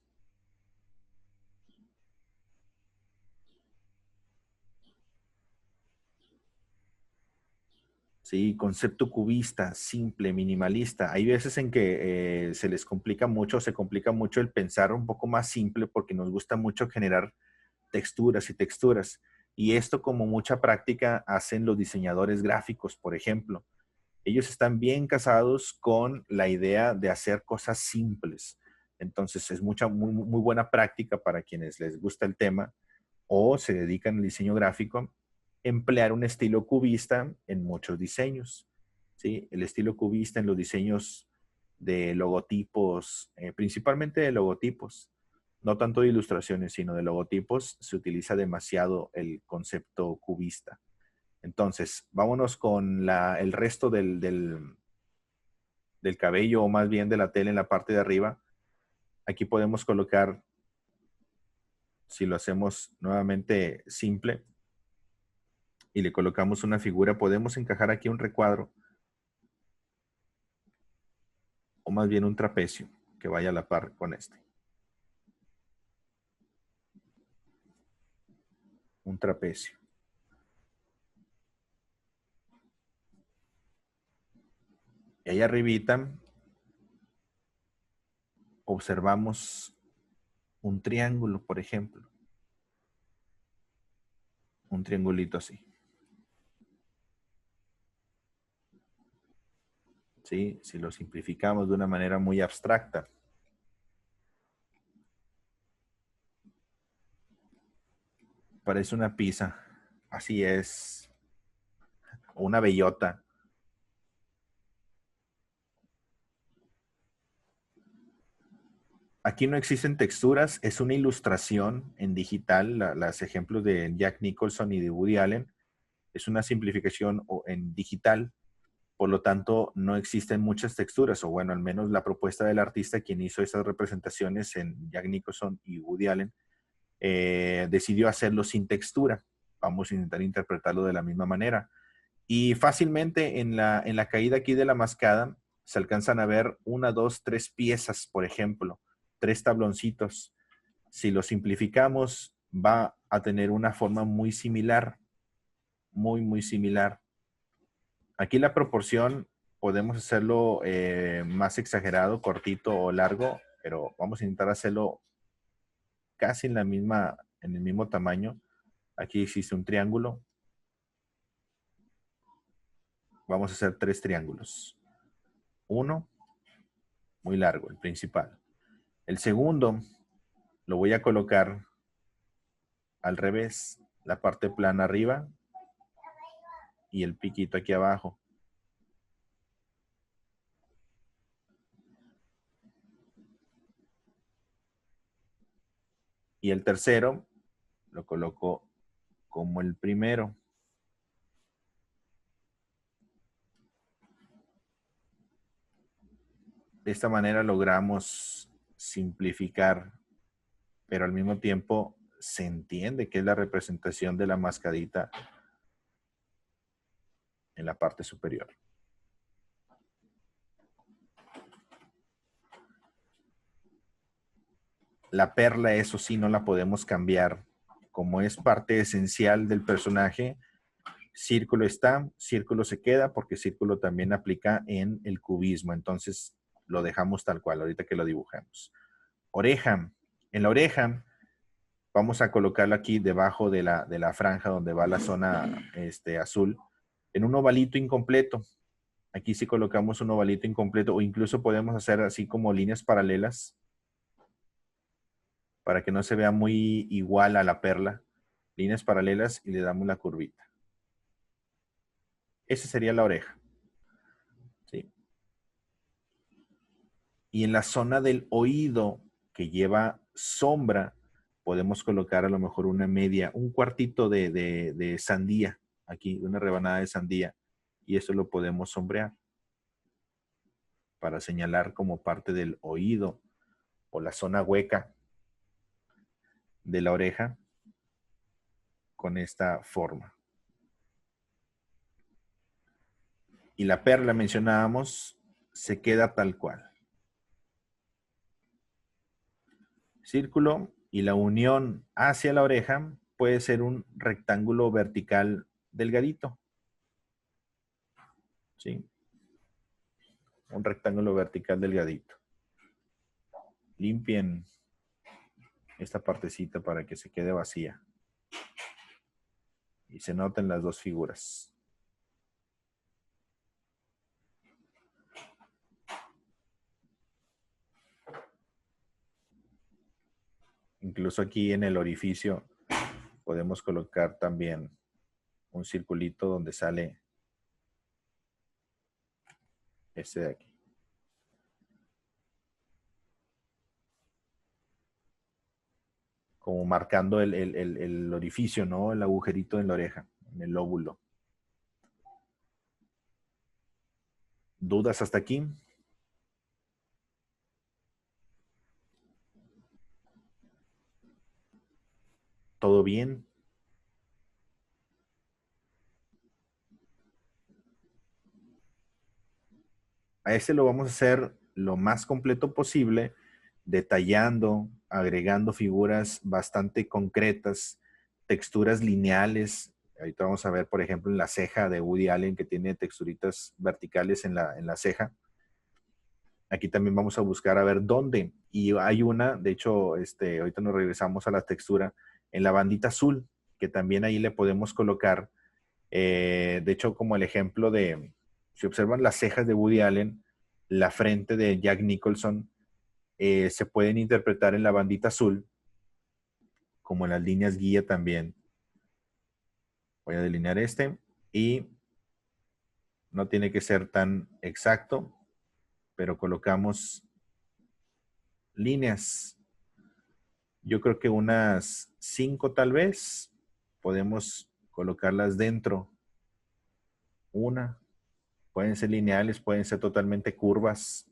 Sí, concepto cubista, simple, minimalista. Hay veces en que se les complica mucho, se complica mucho el pensar un poco más simple porque nos gusta mucho generar texturas y texturas. Y esto como mucha práctica hacen los diseñadores gráficos, por ejemplo. Ellos están bien casados con la idea de hacer cosas simples. Entonces es muy buena práctica para quienes les gusta el tema o se dedican al diseño gráfico, emplear un estilo cubista en muchos diseños. ¿Sí? El estilo cubista en los diseños de logotipos, principalmente de logotipos, no tanto de ilustraciones, sino de logotipos, se utiliza demasiado el concepto cubista. Entonces, vámonos con el resto del cabello o más bien de la tela en la parte de arriba. Aquí podemos colocar, si lo hacemos nuevamente simple y le colocamos una figura, podemos encajar aquí un recuadro o más bien un trapecio que vaya a la par con este. Un trapecio. Y ahí arribita observamos un triángulo, por ejemplo. Un triangulito así. ¿Sí? Si lo simplificamos de una manera muy abstracta. Parece una pizza. Así es. O una bellota. Aquí no existen texturas, es una ilustración en digital. Los ejemplos de Jack Nicholson y de Woody Allen es una simplificación en digital. Por lo tanto, no existen muchas texturas, o bueno, al menos la propuesta del artista, quien hizo esas representaciones en Jack Nicholson y Woody Allen, decidió hacerlo sin textura. Vamos a intentar interpretarlo de la misma manera. Y fácilmente en la caída aquí de la mascada se alcanzan a ver una, dos, tres piezas, por ejemplo, tres tabloncitos. Si lo simplificamos, va a tener una forma muy similar, muy similar. Aquí la proporción podemos hacerlo más exagerado, cortito o largo, pero vamos a intentar hacerlo casi en en el mismo tamaño. Aquí existe un triángulo. Vamos a hacer tres triángulos. Uno, muy largo, el principal. El segundo lo voy a colocar al revés, la parte plana arriba y el piquito aquí abajo. Y el tercero lo coloco como el primero. De esta manera logramos simplificar, pero al mismo tiempo se entiende que es la representación de la mascadita en la parte superior. La perla, eso sí, no la podemos cambiar. Como es parte esencial del personaje, círculo está, círculo se queda, porque círculo también aplica en el cubismo. Entonces lo dejamos tal cual, ahorita que lo dibujamos. Oreja. En la oreja vamos a colocarlo aquí debajo de la franja donde va la zona azul, en un ovalito incompleto. Aquí sí colocamos un ovalito incompleto, o incluso podemos hacer así como líneas paralelas para que no se vea muy igual a la perla. Líneas paralelas y le damos la curvita. Esa sería la oreja. ¿Sí? Y en la zona del oído que lleva sombra, podemos colocar a lo mejor una media, un cuartito de sandía, aquí, una rebanada de sandía, y eso lo podemos sombrear para señalar como parte del oído o la zona hueca de la oreja con esta forma. Y la perla, mencionábamos, se queda tal cual. Círculo, y la unión hacia la oreja puede ser un rectángulo vertical delgadito. ¿Sí? Un rectángulo vertical delgadito. Limpien esta partecita para que se quede vacía y se noten las dos figuras. Incluso aquí en el orificio podemos colocar también un circulito donde sale este de aquí. Como marcando el orificio, ¿no? El agujerito en la oreja, en el lóbulo. ¿Dudas hasta aquí? ¿Todo bien? A este lo vamos a hacer lo más completo posible, detallando, agregando figuras bastante concretas, texturas lineales. Ahorita vamos a ver, por ejemplo, en la ceja de Woody Allen, que tiene texturitas verticales en la ceja. Aquí también vamos a buscar a ver dónde. Y hay una, de hecho, ahorita nos regresamos a la textura, en la bandita azul, que también ahí le podemos colocar. De hecho, como el ejemplo de, si observan las cejas de Woody Allen, la frente de Jack Nicholson, se pueden interpretar en la bandita azul, como en las líneas guía también. Voy a delinear y no tiene que ser tan exacto, pero colocamos líneas. Yo creo que unas 5 tal vez podemos colocarlas dentro. Una, pueden ser lineales, pueden ser totalmente curvas.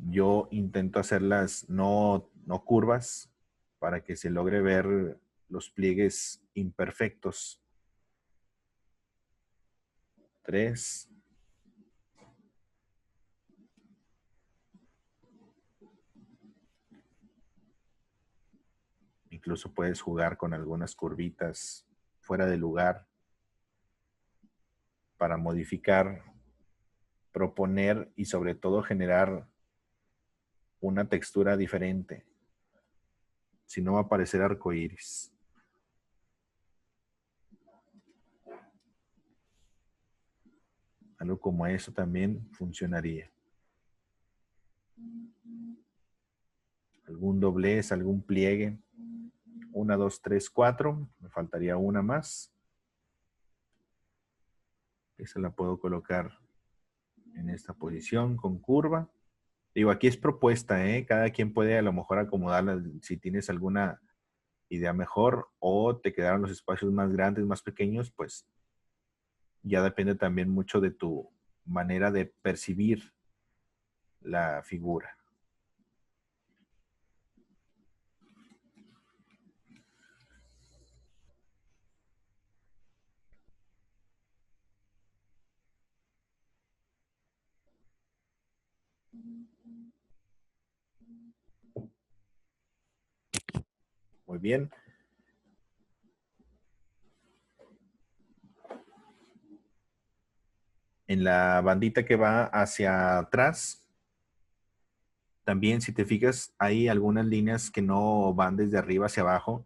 Yo intento hacerlas no curvas para que se logre ver los pliegues imperfectos. 3. Incluso puedes jugar con algunas curvitas fuera de lugar para modificar, proponer y sobre todo generar una textura diferente. Si no, va a parecer arcoíris. Algo como eso también funcionaría. Algún doblez, algún pliegue. 1, 2, 3, 4. Me faltaría una más. Esa la puedo colocar en esta posición con curva. Digo, aquí es propuesta, ¿eh? Cada quien puede a lo mejor acomodarla si tienes alguna idea mejor o te quedaron los espacios más grandes, más pequeños, pues ya depende también mucho de tu manera de percibir la figura. Muy bien. En la bandita que va hacia atrás, también si te fijas, hay algunas líneas que no van desde arriba hacia abajo.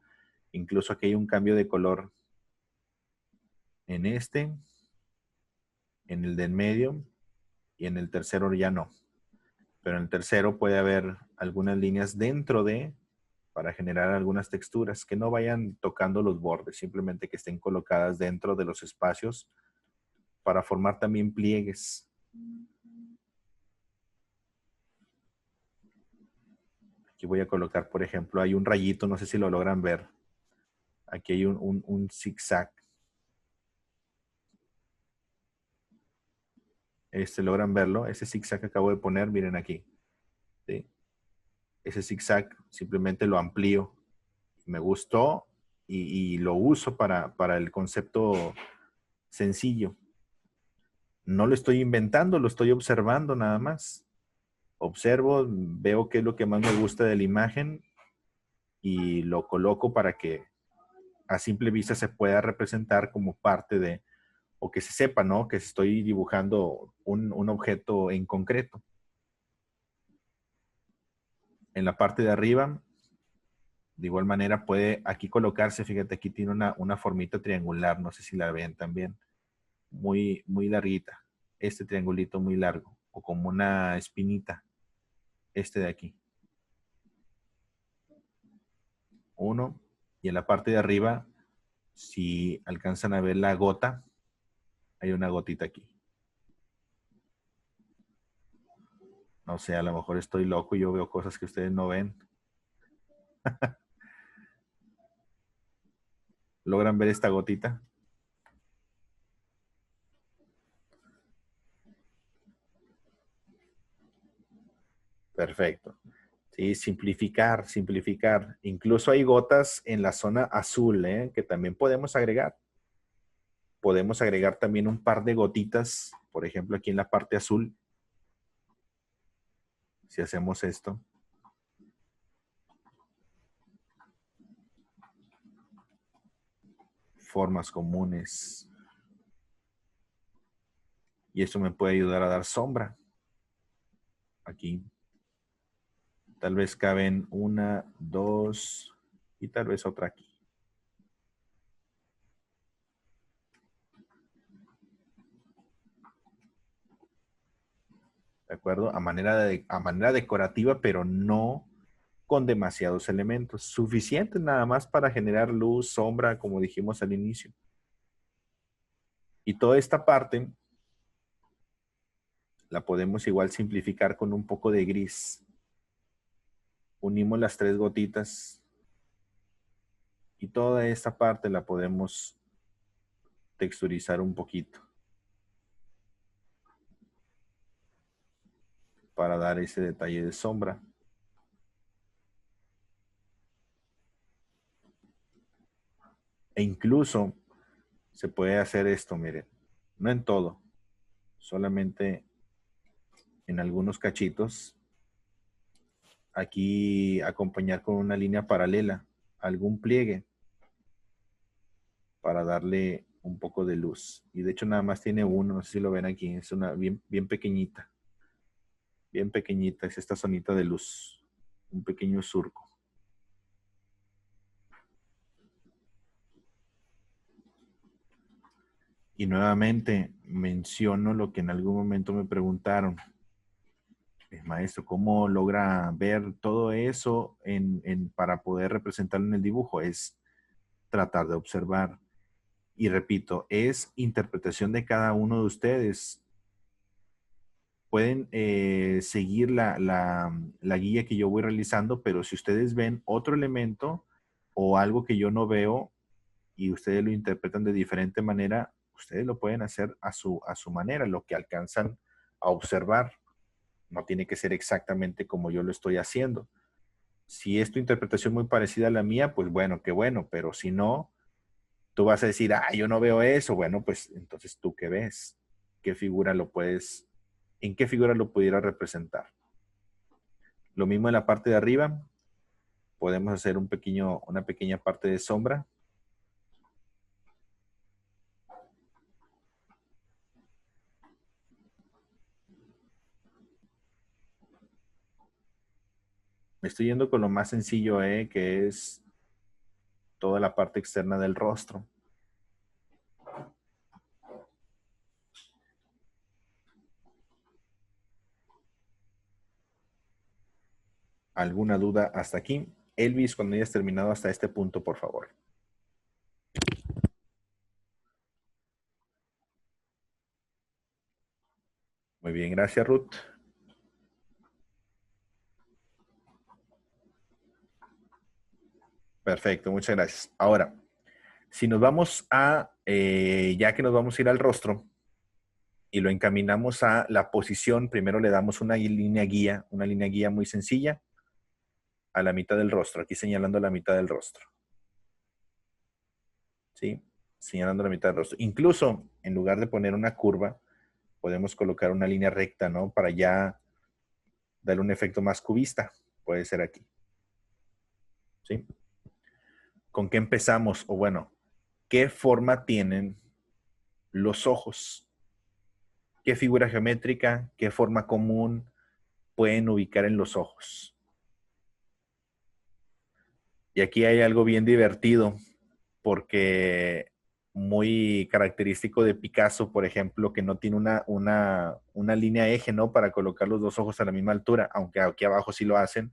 Incluso aquí hay un cambio de color en este, en el de en medio y en el tercero ya no. Pero en el tercero puede haber algunas líneas dentro de, para generar algunas texturas que no vayan tocando los bordes, simplemente que estén colocadas dentro de los espacios para formar también pliegues. Aquí voy a colocar, por ejemplo, hay un rayito, no sé si lo logran ver. Aquí hay un zigzag. ¿Logran verlo? Ese zigzag que acabo de poner, miren aquí. ¿Sí? Ese zigzag simplemente lo amplío. Me gustó y lo uso para el concepto sencillo. No lo estoy inventando, lo estoy observando nada más. Observo, veo qué es lo que más me gusta de la imagen y lo coloco para que a simple vista se pueda representar como parte de, o que se sepa, ¿no? Que estoy dibujando un objeto en concreto. En la parte de arriba, de igual manera puede aquí colocarse, fíjate, aquí tiene una formita triangular, no sé si la ven también, muy, muy larguita. Este triangulito muy largo, o como una espinita, este de aquí. Uno, y en la parte de arriba, si alcanzan a ver la gota, hay una gotita aquí. No sé, a lo mejor estoy loco y yo veo cosas que ustedes no ven. ¿Logran ver esta gotita? Perfecto. Sí, simplificar, simplificar. Incluso hay gotas en la zona azul, ¿eh? Que también podemos agregar. Podemos agregar también un par de gotitas, por ejemplo, aquí en la parte azul. Si hacemos esto. Formas comunes. Y esto me puede ayudar a dar sombra. Aquí. Tal vez caben una, dos y tal vez otra aquí. ¿De acuerdo? A manera decorativa, pero no con demasiados elementos. Suficientes nada más para generar luz, sombra, como dijimos al inicio. Y toda esta parte la podemos igual simplificar con un poco de gris. Unimos las tres gotitas y toda esta parte la podemos texturizar un poquito para dar ese detalle de sombra. E incluso se puede hacer esto, miren, no en todo, solamente en algunos cachitos. Aquí acompañar con una línea paralela, algún pliegue para darle un poco de luz. Y de hecho nada más tiene uno, no sé si lo ven aquí, es una bien, bien pequeñita, es esta zonita de luz, un pequeño surco. Y nuevamente menciono lo que en algún momento me preguntaron. Maestro, ¿cómo logra ver todo eso para poder representarlo en el dibujo? Es tratar de observar. Y repito, es interpretación de cada uno de ustedes. pueden seguir la guía que yo voy realizando, pero si ustedes ven otro elemento o algo que yo no veo y ustedes lo interpretan de diferente manera, ustedes lo pueden hacer a su manera, lo que alcanzan a observar. No tiene que ser exactamente como yo lo estoy haciendo. Si es tu interpretación muy parecida a la mía, pues bueno, qué bueno, pero si no, tú vas a decir, ah, yo no veo eso. Bueno, pues entonces tú qué ves, qué figura lo puedes, en qué figura lo pudiera representar. Lo mismo en la parte de arriba, podemos hacer una pequeña parte de sombra. Me estoy yendo con lo más sencillo, que es toda la parte externa del rostro. ¿Alguna duda hasta aquí? Elvis, cuando hayas terminado hasta este punto, por favor. Muy bien, gracias, Ruth. Perfecto, muchas gracias. Ahora, si nos vamos ya que nos vamos a ir al rostro y lo encaminamos a la posición, primero le damos una línea guía muy sencilla a la mitad del rostro, aquí señalando la mitad del rostro. ¿Sí? Señalando la mitad del rostro. Incluso, en lugar de poner una curva, podemos colocar una línea recta, ¿no? Para ya darle un efecto más cubista. Puede ser aquí. ¿Sí? ¿Con qué empezamos? O bueno, ¿qué forma tienen los ojos? ¿Qué figura geométrica, qué forma común pueden ubicar en los ojos? Y aquí hay algo bien divertido, porque muy característico de Picasso, por ejemplo, que no tiene una línea eje, ¿no? Para colocar los dos ojos a la misma altura, aunque aquí abajo sí lo hacen.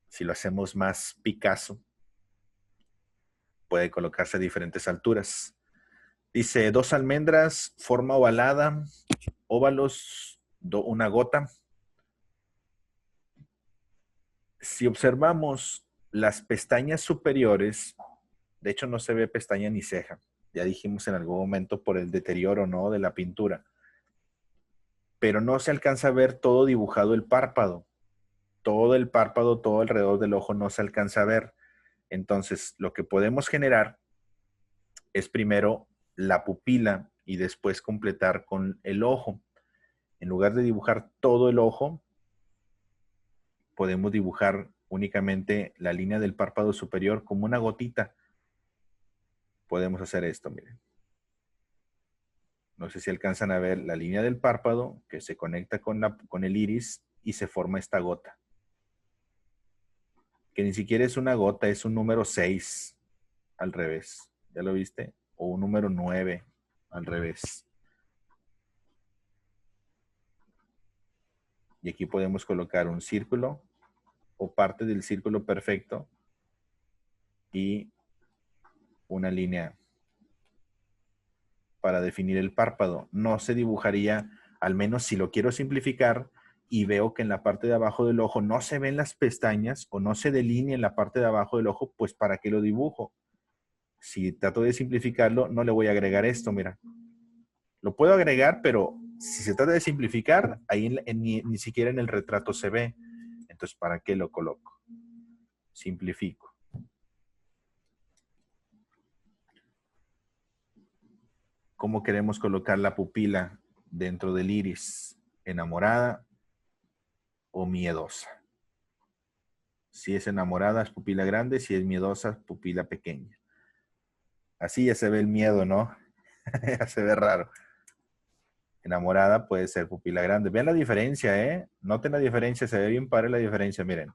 Si lo hacemos más Picasso, puede colocarse a diferentes alturas. Dice, dos almendras, forma ovalada, óvalos, una gota. Si observamos las pestañas superiores, de hecho no se ve pestaña ni ceja. Ya dijimos en algún momento por el deterioro, ¿no? De la pintura. Pero no se alcanza a ver todo dibujado el párpado. Todo el párpado, todo alrededor del ojo no se alcanza a ver. Entonces, lo que podemos generar es primero la pupila y después completar con el ojo. En lugar de dibujar todo el ojo, podemos dibujar únicamente la línea del párpado superior como una gotita. Podemos hacer esto, miren. No sé si alcanzan a ver la línea del párpado que se conecta con el iris y se forma esta gota. Que ni siquiera es una gota, es un número 6 al revés. ¿Ya lo viste? O un número 9 al revés. Y aquí podemos colocar un círculo o parte del círculo perfecto y una línea para definir el párpado. No se dibujaría, al menos si lo quiero simplificar y veo que en la parte de abajo del ojo no se ven las pestañas o no se delinea en la parte de abajo del ojo, pues ¿para qué lo dibujo? Si trato de simplificarlo, no le voy a agregar esto, mira. Lo puedo agregar, pero si se trata de simplificar, ahí ni siquiera en el retrato se ve. Entonces, ¿para qué lo coloco? Simplifico. ¿Cómo queremos colocar la pupila dentro del iris? ¿Enamorada o miedosa? Si es enamorada, es pupila grande. Si es miedosa, pupila pequeña. Así ya se ve el miedo, ¿no? Ya se ve raro. Enamorada puede ser pupila grande. Vean la diferencia, ¿eh? Noten la diferencia. Se ve bien padre la diferencia. Miren.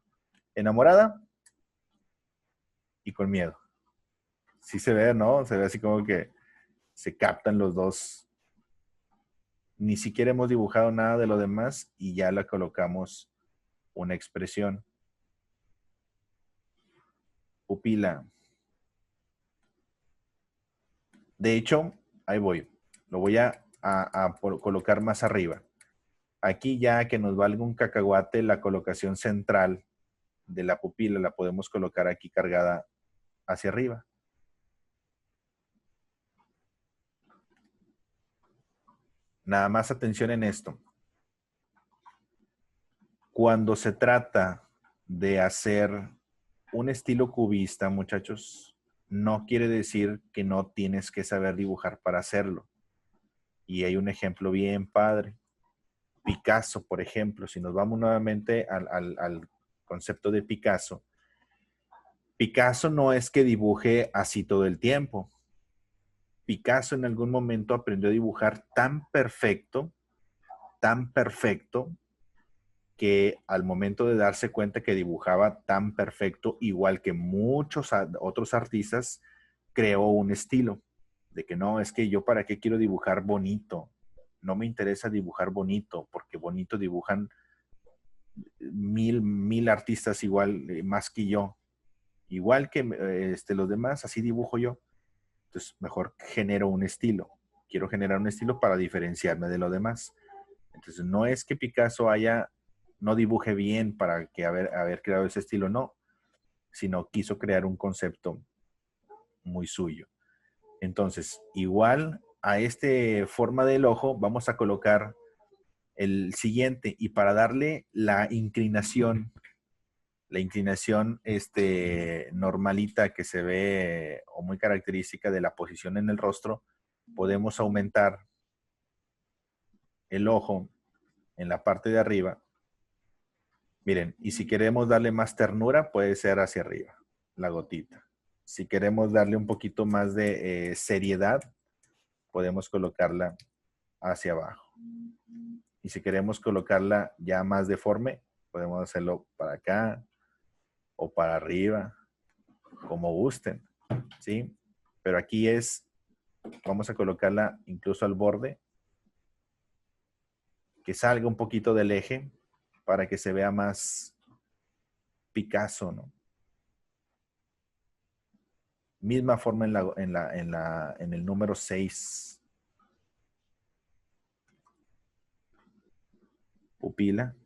Enamorada y con miedo. Sí se ve, ¿no? Se ve así como que se captan los dos. Ni siquiera hemos dibujado nada de lo demás y ya le colocamos una expresión. Pupila. De hecho, ahí voy. Lo voy a colocar más arriba. Aquí ya que nos valga un cacahuate, la colocación central de la pupila la podemos colocar aquí cargada hacia arriba. Nada más atención en esto. Cuando se trata de hacer un estilo cubista, muchachos, no quiere decir que no tienes que saber dibujar para hacerlo. Y hay un ejemplo bien padre. Picasso, por ejemplo, si nos vamos nuevamente al concepto de Picasso, Picasso no es que dibuje así todo el tiempo. Picasso en algún momento aprendió a dibujar tan perfecto, que al momento de darse cuenta que dibujaba tan perfecto, igual que muchos otros artistas, creó un estilo. De que no, es que yo para qué quiero dibujar bonito. No me interesa dibujar bonito, porque bonito dibujan mil artistas igual, más que yo. Igual que los demás, así dibujo yo. Entonces, mejor genero un estilo. Quiero generar un estilo para diferenciarme de lo demás. Entonces, no es que Picasso no dibuje bien para que haber creado ese estilo, no, sino quiso crear un concepto muy suyo. Entonces, igual a esta forma del ojo, vamos a colocar el siguiente, y para darle la inclinación normalita que se ve o muy característica de la posición en el rostro, podemos aumentar el ojo en la parte de arriba. Miren, y si queremos darle más ternura, puede ser hacia arriba, la gotita. Si queremos darle un poquito más de seriedad, podemos colocarla hacia abajo. Y si queremos colocarla ya más deforme, podemos hacerlo para acá o para arriba, como gusten, ¿sí? Pero aquí vamos a colocarla incluso al borde, que salga un poquito del eje para que se vea más Picasso, ¿no? Misma forma en el número 6. Pupila.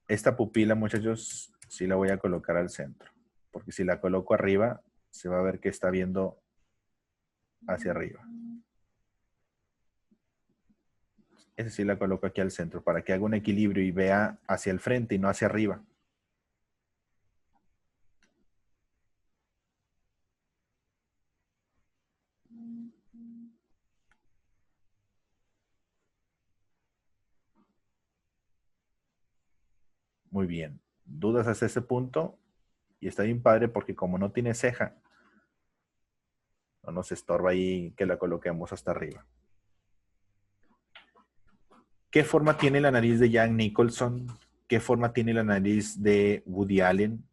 Esta pupila, muchachos, sí la voy a colocar al centro. Porque si la coloco arriba, se va a ver que está viendo hacia arriba. Esa sí la coloco aquí al centro para que haga un equilibrio y vea hacia el frente y no hacia arriba. Muy bien. ¿Dudas hasta ese punto? Y está bien padre porque como no tiene ceja, no nos estorba ahí que la coloquemos hasta arriba. ¿Qué forma tiene la nariz de Jack Nicholson? ¿Qué forma tiene la nariz de Woody Allen?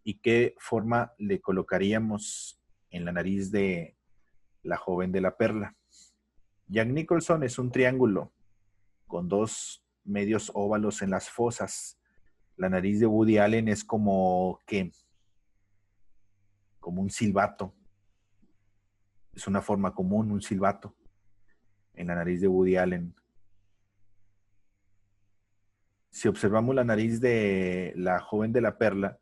¿Y qué forma le colocaríamos en la nariz de la joven de la perla? Jack Nicholson es un triángulo con dos medios óvalos en las fosas. La nariz de Woody Allen es como un silbato. Es una forma común, un silbato en la nariz de Woody Allen. Si observamos la nariz de la joven de la perla,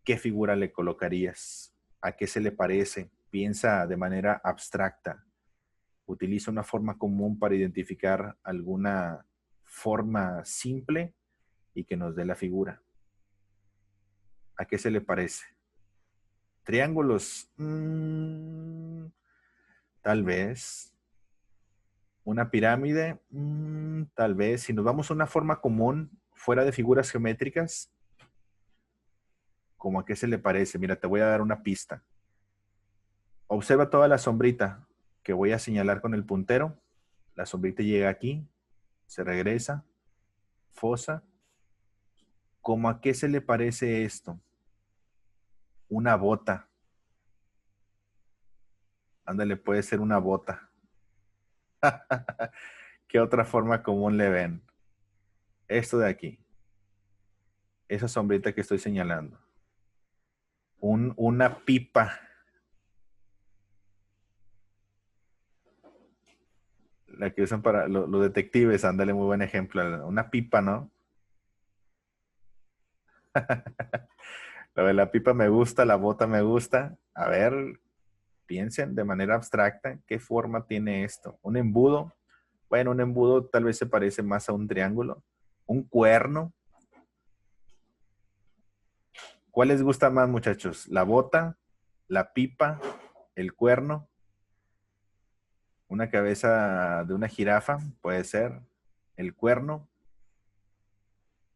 ¿qué figura le colocarías? ¿A qué se le parece? Piensa de manera abstracta. Utiliza una forma común para identificar alguna forma simple y que nos dé la figura. ¿A qué se le parece? ¿Triángulos? Tal vez. ¿Una pirámide? Tal vez. Si nos vamos a una forma común, fuera de figuras geométricas, ¿cómo a qué se le parece? Mira, te voy a dar una pista. Observa toda la sombrita que voy a señalar con el puntero. La sombrita llega aquí, se regresa, fosa. ¿Cómo a qué se le parece esto? Una bota. Ándale, puede ser una bota. ¿Qué otra forma común le ven? Esto de aquí. Esa sombrita que estoy señalando. Una pipa. La que usan para los detectives, ándale, muy buen ejemplo. Una pipa, ¿no? Lo de la pipa me gusta, la bota me gusta. A ver, piensen de manera abstracta, ¿qué forma tiene esto? ¿Un embudo? Bueno, un embudo tal vez se parece más a un triángulo. ¿Un cuerno? ¿Cuál les gusta más, muchachos? ¿La bota? ¿La pipa? ¿El cuerno? ¿Una cabeza de una jirafa? Puede ser. ¿El cuerno?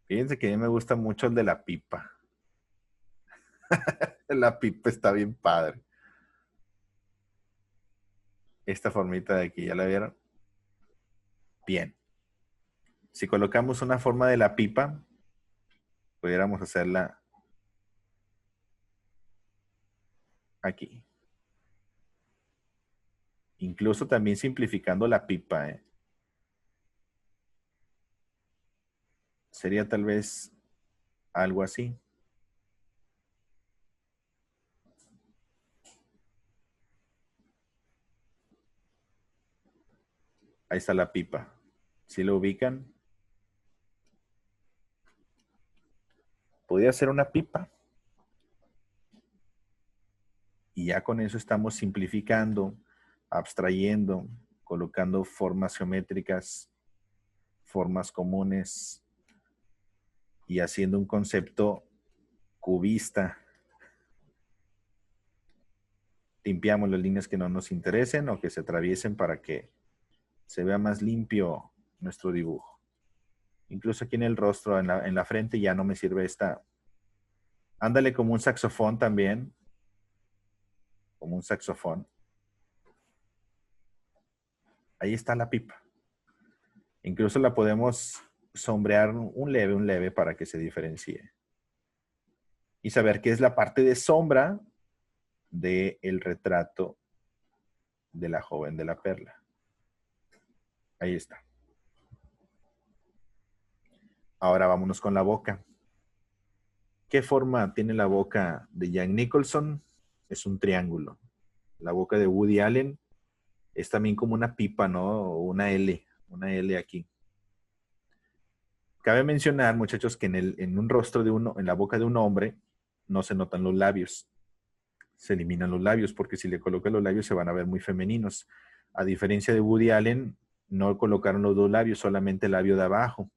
Fíjense que a mí me gusta mucho el de la pipa. La pipa está bien padre. Esta formita de aquí, ¿ya la vieron? Bien. Si colocamos una forma de la pipa, pudiéramos hacerla aquí. Incluso también simplificando la pipa, ¿eh? Sería tal vez algo así. Ahí está la pipa. Si lo ubican, podría ser una pipa. Y ya con eso estamos simplificando, abstrayendo, colocando formas geométricas, formas comunes y haciendo un concepto cubista. Limpiamos las líneas que no nos interesen o que se atraviesen para que se vea más limpio nuestro dibujo. Incluso aquí en el rostro, en la frente, ya no me sirve esta. Ándale como un saxofón también. Como un saxofón. Ahí está la pipa. Incluso la podemos sombrear un leve para que se diferencie. Y saber qué es la parte de sombra del retrato de la joven de la perla. Ahí está. Ahora vámonos con la boca. ¿Qué forma tiene la boca de Jack Nicholson? Es un triángulo. La boca de Woody Allen es también como una pipa, ¿no? Una L aquí. Cabe mencionar, muchachos, que en un rostro de uno, en la boca de un hombre, no se notan los labios. Se eliminan los labios, porque si le colocan los labios se van a ver muy femeninos. A diferencia de Woody Allen, no colocaron los dos labios, solamente el labio de abajo.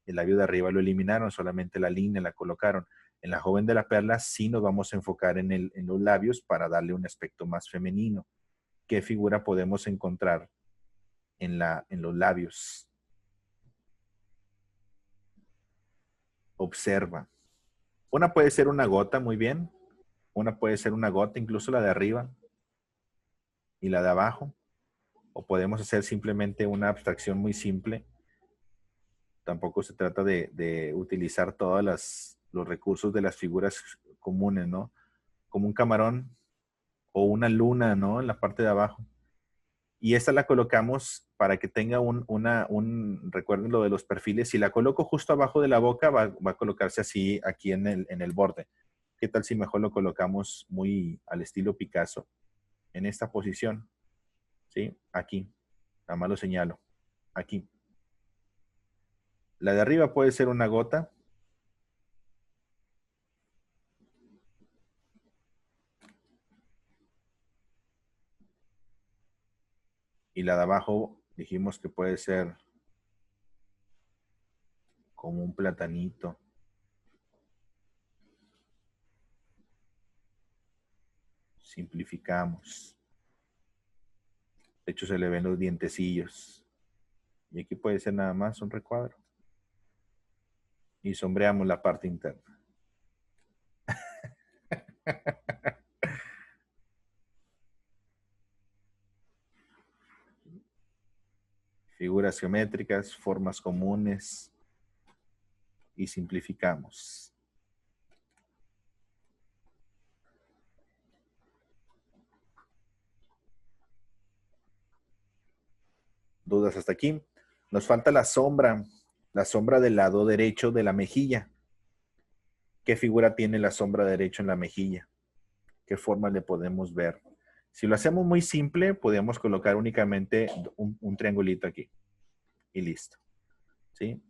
El labio de arriba lo eliminaron, solamente la línea la colocaron. En la joven de la perla sí nos vamos a enfocar en los labios para darle un aspecto más femenino. ¿Qué figura podemos encontrar en los labios? Observa. Una puede ser una gota, muy bien. Una puede ser una gota, incluso la de arriba y la de abajo. O podemos hacer simplemente una abstracción muy simple. Tampoco se trata de utilizar todos los recursos de las figuras comunes, ¿no? Como un camarón o una luna, ¿no? En la parte de abajo. Y esta la colocamos para que tenga recuerden lo de los perfiles, si la coloco justo abajo de la boca, va a colocarse así aquí en el borde. ¿Qué tal si mejor lo colocamos muy al estilo Picasso? En esta posición, ¿sí? Aquí, nada más lo señalo, aquí. La de arriba puede ser una gota. Y la de abajo dijimos que puede ser como un platanito. Simplificamos. De hecho, se le ven los dientecillos. Y aquí puede ser nada más un recuadro. Y sombreamos la parte interna. Figuras geométricas, formas comunes. Y simplificamos. ¿Dudas hasta aquí? Nos falta la sombra del lado derecho de la mejilla. ¿Qué figura tiene la sombra derecha en la mejilla? qué forma le podemos ver. Si lo hacemos muy simple, podemos colocar únicamente un triangulito aquí y listo. ¿Sí?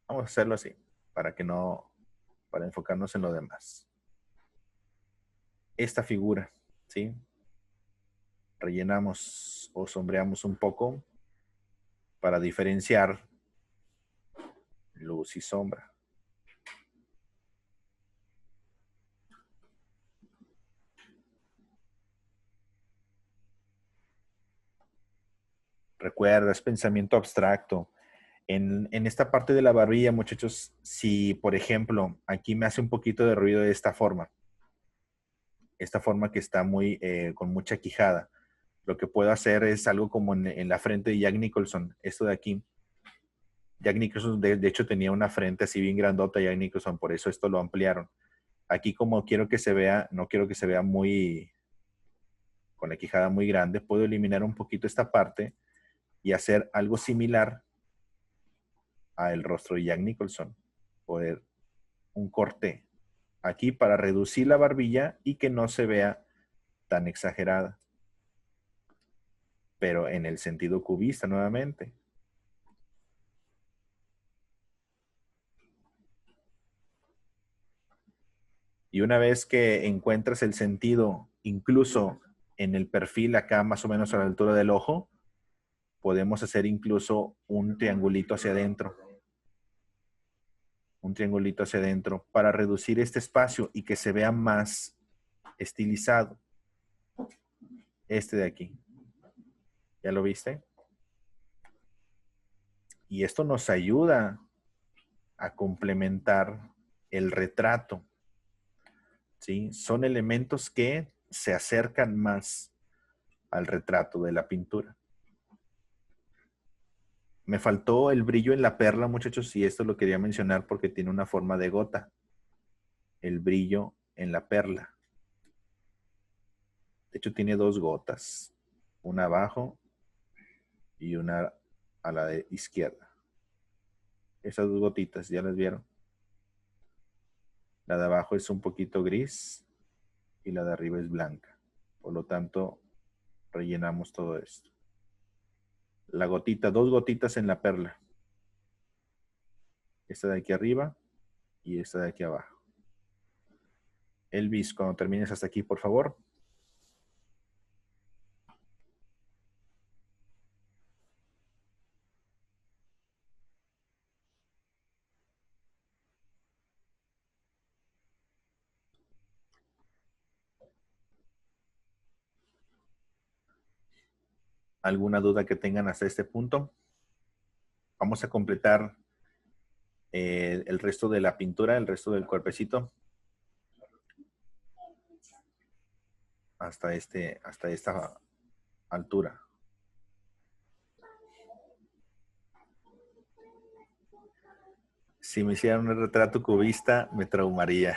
Vamos a hacerlo así, para que no, para enfocarnos en lo demás. Esta figura, ¿sí? Rellenamos o sombreamos un poco para diferenciar luz y sombra. Recuerda, es pensamiento abstracto. En esta parte de la barbilla, muchachos, si, por ejemplo, aquí me hace un poquito de ruido de esta forma que está muy, con mucha quijada, lo que puedo hacer es algo como en la frente de Jack Nicholson, esto de aquí. Jack Nicholson, de hecho, tenía una frente así bien grandota, Jack Nicholson, por eso esto lo ampliaron. Aquí como quiero que se vea, no quiero que se vea muy, con la quijada muy grande, puedo eliminar un poquito esta parte y hacer algo similar al rostro de Jack Nicholson. Poder un corte aquí para reducir la barbilla y que no se vea tan exagerada. Pero en el sentido cubista nuevamente. Y una vez que encuentras el sentido, incluso en el perfil acá más o menos a la altura del ojo, podemos hacer incluso un triangulito hacia adentro. Un triangulito hacia adentro para reducir este espacio y que se vea más estilizado. Este de aquí. ¿Ya lo viste? Y esto nos ayuda a complementar el retrato. ¿Sí? Son elementos que se acercan más al retrato de la pintura. Me faltó el brillo en la perla, muchachos, y esto lo quería mencionar porque tiene una forma de gota. El brillo en la perla. De hecho, tiene dos gotas. Una abajo y una a la de izquierda. Esas dos gotitas, ¿ya las vieron? La de abajo es un poquito gris y la de arriba es blanca. Por lo tanto, rellenamos todo esto. La gotita, dos gotitas en la perla. Esta de aquí arriba y esta de aquí abajo. Elvis, cuando termines hasta aquí, por favor. ¿Alguna duda que tengan hasta este punto? Vamos a completar el resto de la pintura, el resto del cuerpecito. Hasta esta altura. Si me hicieran un retrato cubista, me traumaría.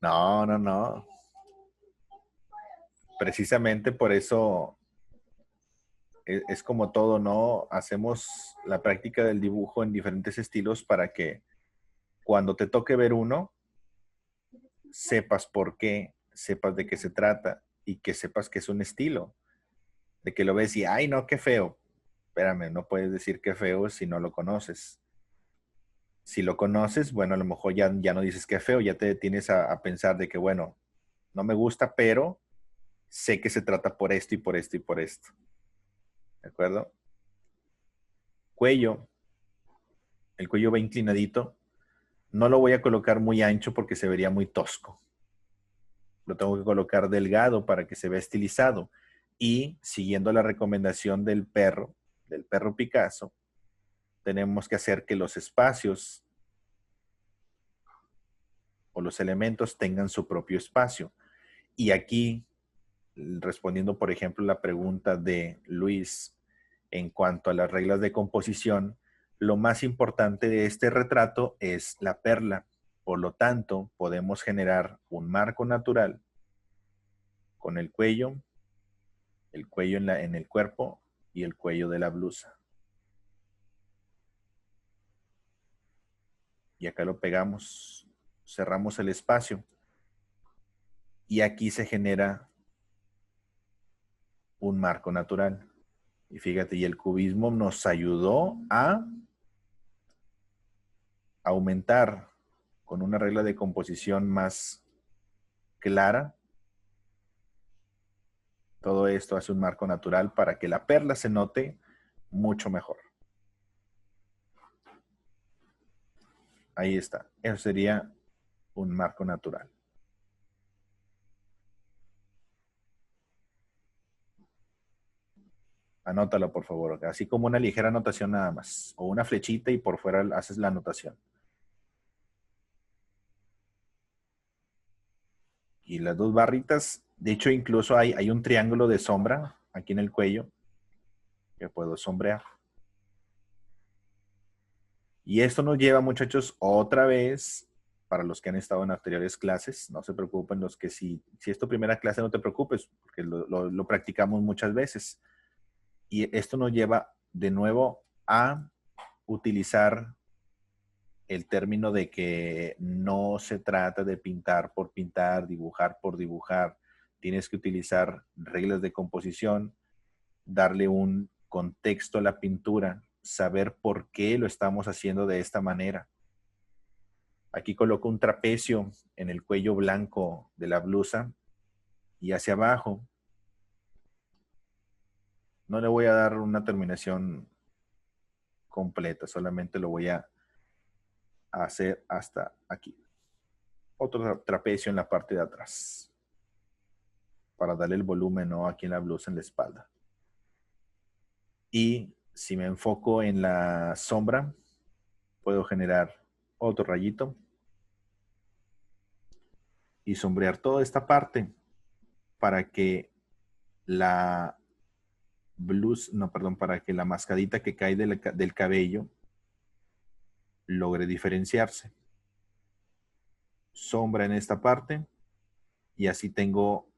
No, no, no. Precisamente por eso es como todo, ¿no? Hacemos la práctica del dibujo en diferentes estilos para que cuando te toque ver uno, sepas por qué, sepas de qué se trata y que sepas que es un estilo. De que lo ves y, ay, no, qué feo. Espérame, no puedes decir qué feo si no lo conoces. Si lo conoces, bueno, a lo mejor ya no dices qué feo, ya te detienes a pensar de que, bueno, no me gusta, pero sé que se trata por esto y por esto y por esto. ¿De acuerdo? Cuello. El cuello va inclinadito. No lo voy a colocar muy ancho porque se vería muy tosco. Lo tengo que colocar delgado para que se vea estilizado. Y siguiendo la recomendación del perro Picasso, tenemos que hacer que los espacios o los elementos tengan su propio espacio. Y aquí, respondiendo, por ejemplo, la pregunta de Luis en cuanto a las reglas de composición, lo más importante de este retrato es la perla. Por lo tanto, podemos generar un marco natural con el cuello en el cuerpo y el cuello de la blusa. Y acá lo pegamos cerramos el espacio y aquí se genera un marco natural. Y fíjate, y el cubismo nos ayudó a aumentar con una regla de composición más clara. Todo esto hace un marco natural para que la perla se note mucho mejor. Ahí está. Eso sería un marco natural. Anótalo, por favor. Así como una ligera anotación nada más. O una flechita y por fuera haces la anotación. Y las dos barritas, de hecho, incluso hay un triángulo de sombra aquí en el cuello que puedo sombrear. Y esto nos lleva, muchachos, otra vez, para los que han estado en anteriores clases, no se preocupen, los que si es tu primera clase, no te preocupes, porque lo practicamos muchas veces. Y esto nos lleva de nuevo a utilizar el término de que no se trata de pintar por pintar, dibujar por dibujar. Tienes que utilizar reglas de composición, darle un contexto a la pintura, saber por qué lo estamos haciendo de esta manera. Aquí coloco un trapecio en el cuello blanco de la blusa y hacia abajo. No le voy a dar una terminación completa, solamente lo voy a hacer hasta aquí. Otro trapecio en la parte de atrás para darle el volumen, ¿no? Aquí en la blusa, en la espalda. Y si me enfoco en la sombra, puedo generar otro rayito y sombrear toda esta parte para que la blusa, no, perdón, para que la mascadita que cae del cabello logre diferenciarse. Sombra en esta parte y así tengo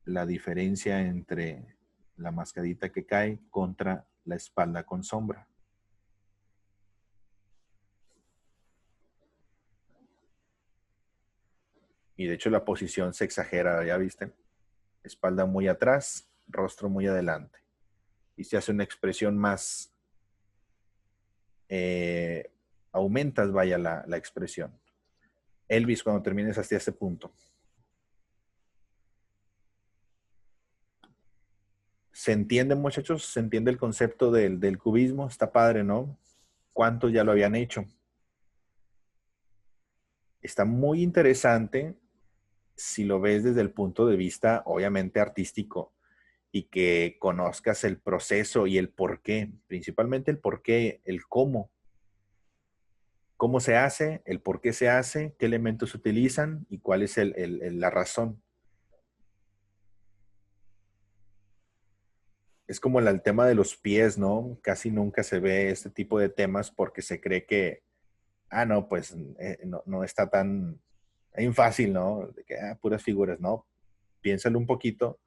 la diferencia entre la mascadita que cae contra la espalda con sombra. Y de hecho la posición se exagera, ¿ya viste? Espalda muy atrás, rostro muy adelante. Y se hace una expresión más, aumentas, vaya, la expresión. Elvis, cuando termines hasta este punto. ¿Se entiende, muchachos? ¿Se entiende el concepto del cubismo? Está padre, ¿no? ¿Cuántos ya lo habían hecho? Está muy interesante si lo ves desde el punto de vista, obviamente, artístico y que conozcas el proceso y el por qué, principalmente el por qué, el cómo se hace, el por qué se hace, qué elementos se utilizan y cuál es la razón. Es como el tema de los pies, ¿no? Casi nunca se ve este tipo de temas porque se cree que, no, pues no está tan fácil, ¿no? De que, puras figuras, ¿no? Piénsalo un poquito.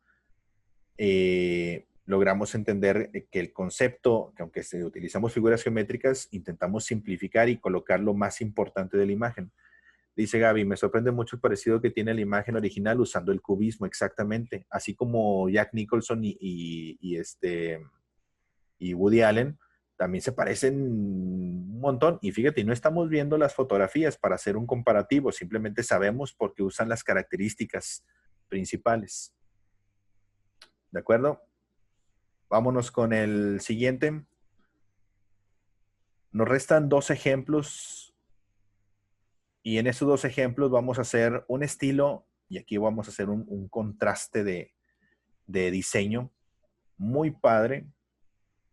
Logramos entender que el concepto, que aunque utilizamos figuras geométricas, intentamos simplificar y colocar lo más importante de la imagen. Dice Gaby, me sorprende mucho el parecido que tiene la imagen original usando el cubismo, exactamente. Así como Jack Nicholson y Woody Allen también se parecen un montón. Y fíjate, no estamos viendo las fotografías para hacer un comparativo, simplemente sabemos porque usan las características principales. ¿De acuerdo? Vámonos con el siguiente. Nos restan 2 ejemplos y en esos 2 ejemplos vamos a hacer un estilo y aquí vamos a hacer un contraste de diseño muy padre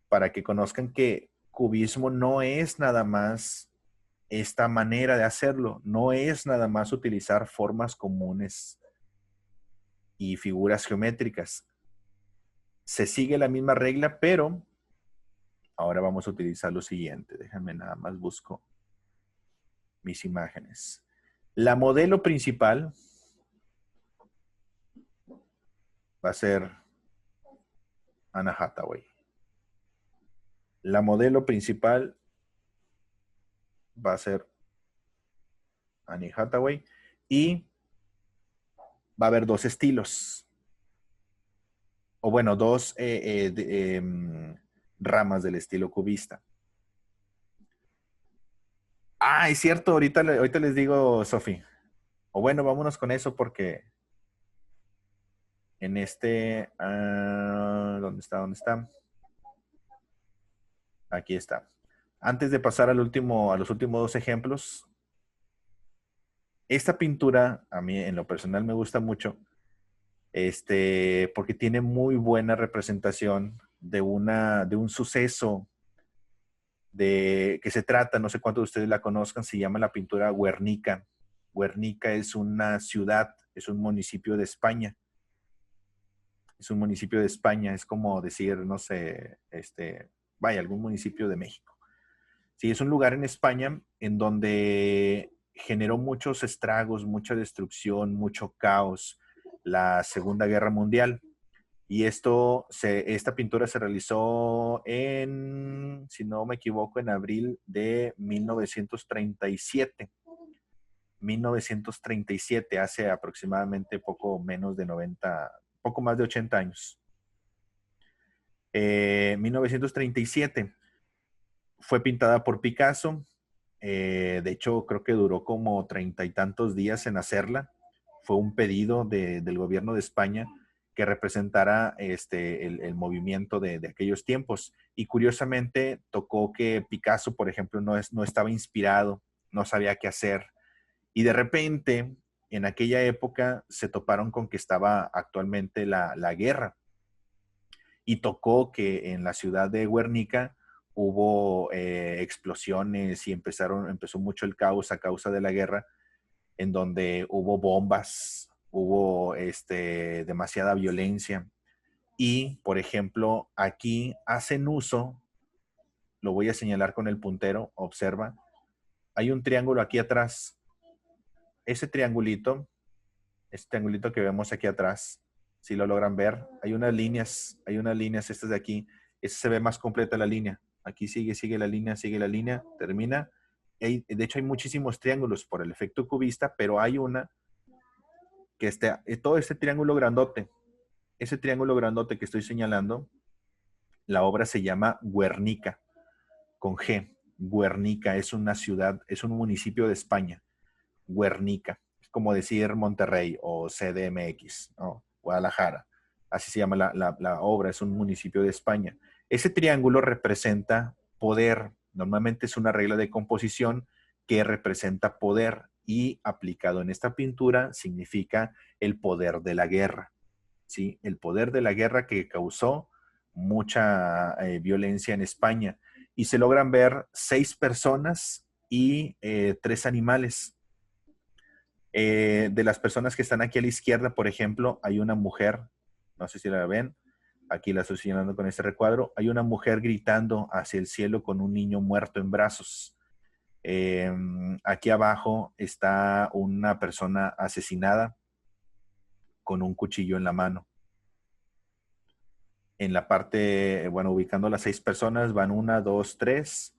para que conozcan que cubismo no es nada más esta manera de hacerlo, no es nada más utilizar formas comunes y figuras geométricas. Se sigue la misma regla, pero ahora vamos a utilizar lo siguiente. Déjame nada más busco mis imágenes. La modelo principal va a ser Anna Hathaway. La modelo principal va a ser Annie Hathaway. Y va a haber dos estilos, o bueno, dos ramas del estilo cubista. Ah, es cierto, ahorita les digo, Sofi. O bueno, vámonos con eso porque en ¿dónde está? ¿Dónde está? Aquí está. Antes de pasar a los últimos dos ejemplos, esta pintura a mí en lo personal me gusta mucho, porque tiene muy buena representación de un suceso de que se trata, no sé cuántos de ustedes la conozcan, se llama la pintura Guernica. Guernica es una ciudad, es un municipio de España. Es un municipio de España, es como decir, no sé, vaya, algún municipio de México. Sí, es un lugar en España en donde generó muchos estragos, mucha destrucción, mucho caos la Segunda Guerra Mundial. Y esta pintura se realizó en, si no me equivoco, en abril de 1937. 1937, hace aproximadamente poco menos de 90, poco más de 80 años. 1937 fue pintada por Picasso. De hecho, creo que duró como 30 y tantos días en hacerla. Fue un pedido del gobierno de España que representara el movimiento de aquellos tiempos. Y curiosamente tocó que Picasso, por ejemplo, no estaba inspirado, no sabía qué hacer. Y de repente, en aquella época, se toparon con que estaba actualmente la guerra. Y tocó que en la ciudad de Guernica hubo explosiones y empezó mucho el caos a causa de la guerra, en donde hubo bombas, hubo demasiada violencia. Y, por ejemplo, aquí hacen uso, lo voy a señalar con el puntero, observa, hay un triángulo aquí atrás. Ese triangulito, este triangulito que vemos aquí atrás, si lo logran ver, hay unas líneas estas de aquí. Esa se ve más completa la línea. Aquí sigue la línea, termina. De hecho, hay muchísimos triángulos por el efecto cubista, pero hay una que todo este triángulo grandote, ese triángulo grandote que estoy señalando, la obra se llama Guernica, con G. Guernica es una ciudad, es un municipio de España. Guernica. Es como decir Monterrey o CDMX, ¿no? Guadalajara. Así se llama la obra, es un municipio de España. Ese triángulo representa poder. Normalmente es una regla de composición que representa poder y aplicado en esta pintura significa el poder de la guerra. ¿Sí? El poder de la guerra que causó mucha violencia en España. Y se logran ver 6 personas y 3 animales. De las personas que están aquí a la izquierda, por ejemplo, hay una mujer, no sé si la ven, aquí la estoy señalando con este recuadro, hay una mujer gritando hacia el cielo con un niño muerto en brazos. Aquí abajo está una persona asesinada con un cuchillo en la mano. En la parte, bueno, ubicando las 6 personas, van 1, 2, 3.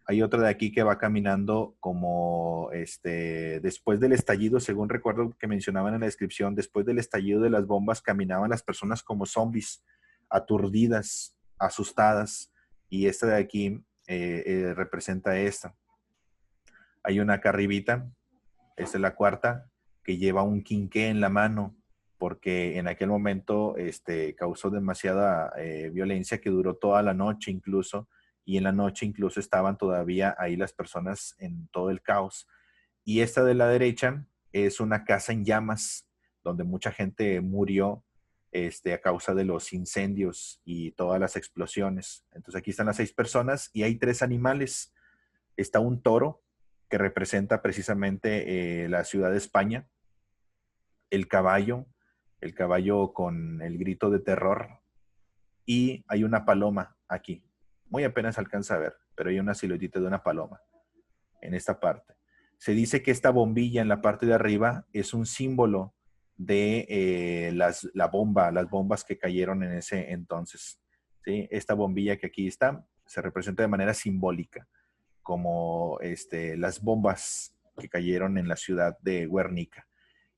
Hay otro de aquí que va caminando como después del estallido, según recuerdo que mencionaban en la descripción, después del estallido de las bombas caminaban las personas como zombies, aturdidas, asustadas. Y esta de aquí representa esta. Hay una acá arribita, esta es la cuarta, que lleva un quinqué en la mano, porque en aquel momento causó demasiada violencia que duró toda la noche incluso, y en la noche incluso estaban todavía ahí las personas en todo el caos. Y esta de la derecha es una casa en llamas, donde mucha gente murió a causa de los incendios y todas las explosiones. Entonces aquí están las 6 personas y hay 3 animales. Está un toro que representa precisamente la ciudad de España, el caballo con el grito de terror, y hay una paloma aquí. Muy apenas alcanza a ver, pero hay una siluetita de una paloma en esta parte. Se dice que esta bombilla en la parte de arriba es un símbolo de las bombas que cayeron en ese entonces. ¿Sí? Esta bombilla que aquí está se representa de manera simbólica, como las bombas que cayeron en la ciudad de Guernica.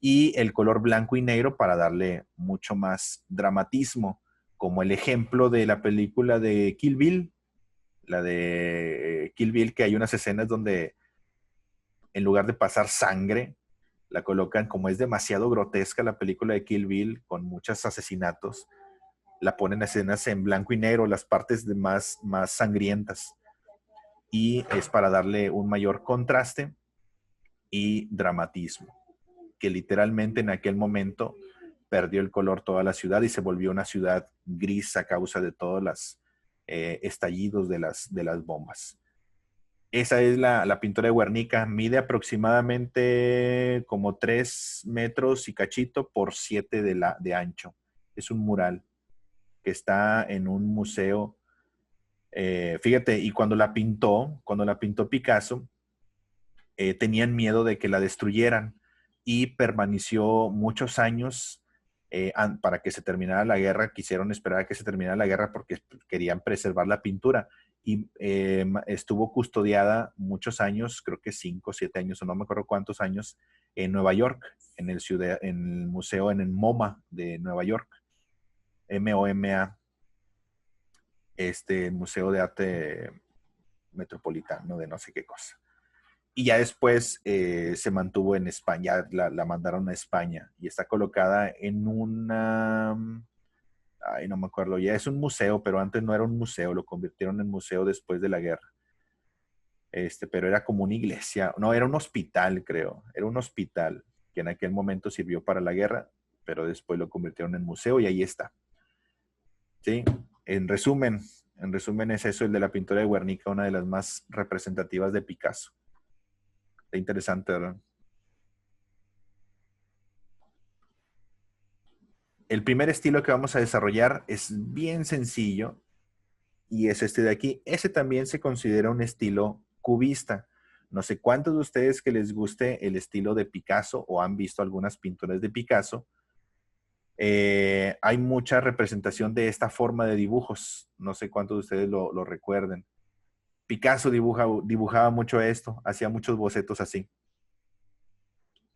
y el color blanco y negro para darle mucho más dramatismo, como el ejemplo de la película de Kill Bill, la de Kill Bill, que hay unas escenas donde en lugar de pasar sangre, la colocan, como es demasiado grotesca la película de Kill Bill, con muchos asesinatos, la ponen escenas en blanco y negro, las partes de más sangrientas, y es para darle un mayor contraste y dramatismo, que literalmente en aquel momento perdió el color toda la ciudad y se volvió una ciudad gris a causa de todos los estallidos de las bombas. Esa es la pintura de Guernica. Mide aproximadamente como 3 metros y cachito por 7 de ancho. Es un mural que está en un museo. Fíjate, y cuando la pintó Picasso, tenían miedo de que la destruyeran y permaneció muchos años para que se terminara la guerra. Quisieron esperar a que se terminara la guerra porque querían preservar la pintura y estuvo custodiada muchos años, creo que 5 o 7 años o no me acuerdo cuántos años, en Nueva York, en el museo, en el MoMA de Nueva York, MoMA, este Museo de Arte Metropolitano de no sé qué cosa. Y ya después se mantuvo en España, la mandaron a España y está colocada en una, ay, no me acuerdo, ya es un museo, pero antes no era un museo, lo convirtieron en museo después de la guerra. Pero era como una iglesia, no, era un hospital, creo, era un hospital que en aquel momento sirvió para la guerra, pero después lo convirtieron en museo y ahí está. ¿Sí? En resumen, en resumen es eso, el de la pintura de Guernica, una de las más representativas de Picasso. Está interesante, ¿verdad? El primer estilo que vamos a desarrollar es bien sencillo y es este de aquí. Ese también se considera un estilo cubista. No sé cuántos de ustedes que les guste el estilo de Picasso o han visto algunas pinturas de Picasso. Hay mucha representación de esta forma de dibujos. No sé cuántos de ustedes lo recuerden. Picasso dibujaba mucho esto, hacía muchos bocetos así.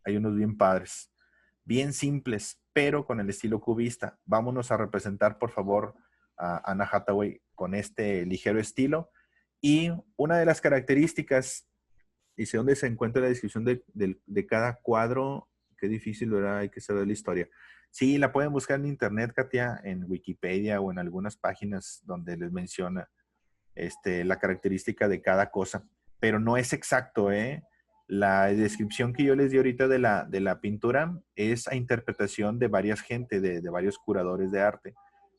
Hay unos bien padres, bien simples, pero con el estilo cubista. Vámonos a representar, por favor, a Anna Hathaway con este ligero estilo. Y una de las características, dice dónde se encuentra la descripción de cada cuadro. Qué difícil, ¿verdad? Hay que saber la historia. Sí, la pueden buscar en internet, Katia, en Wikipedia o en algunas páginas donde les menciona la característica de cada cosa. Pero no es exacto, ¿eh? La descripción que yo les di ahorita de la pintura es a interpretación de varias gente, de varios curadores de arte.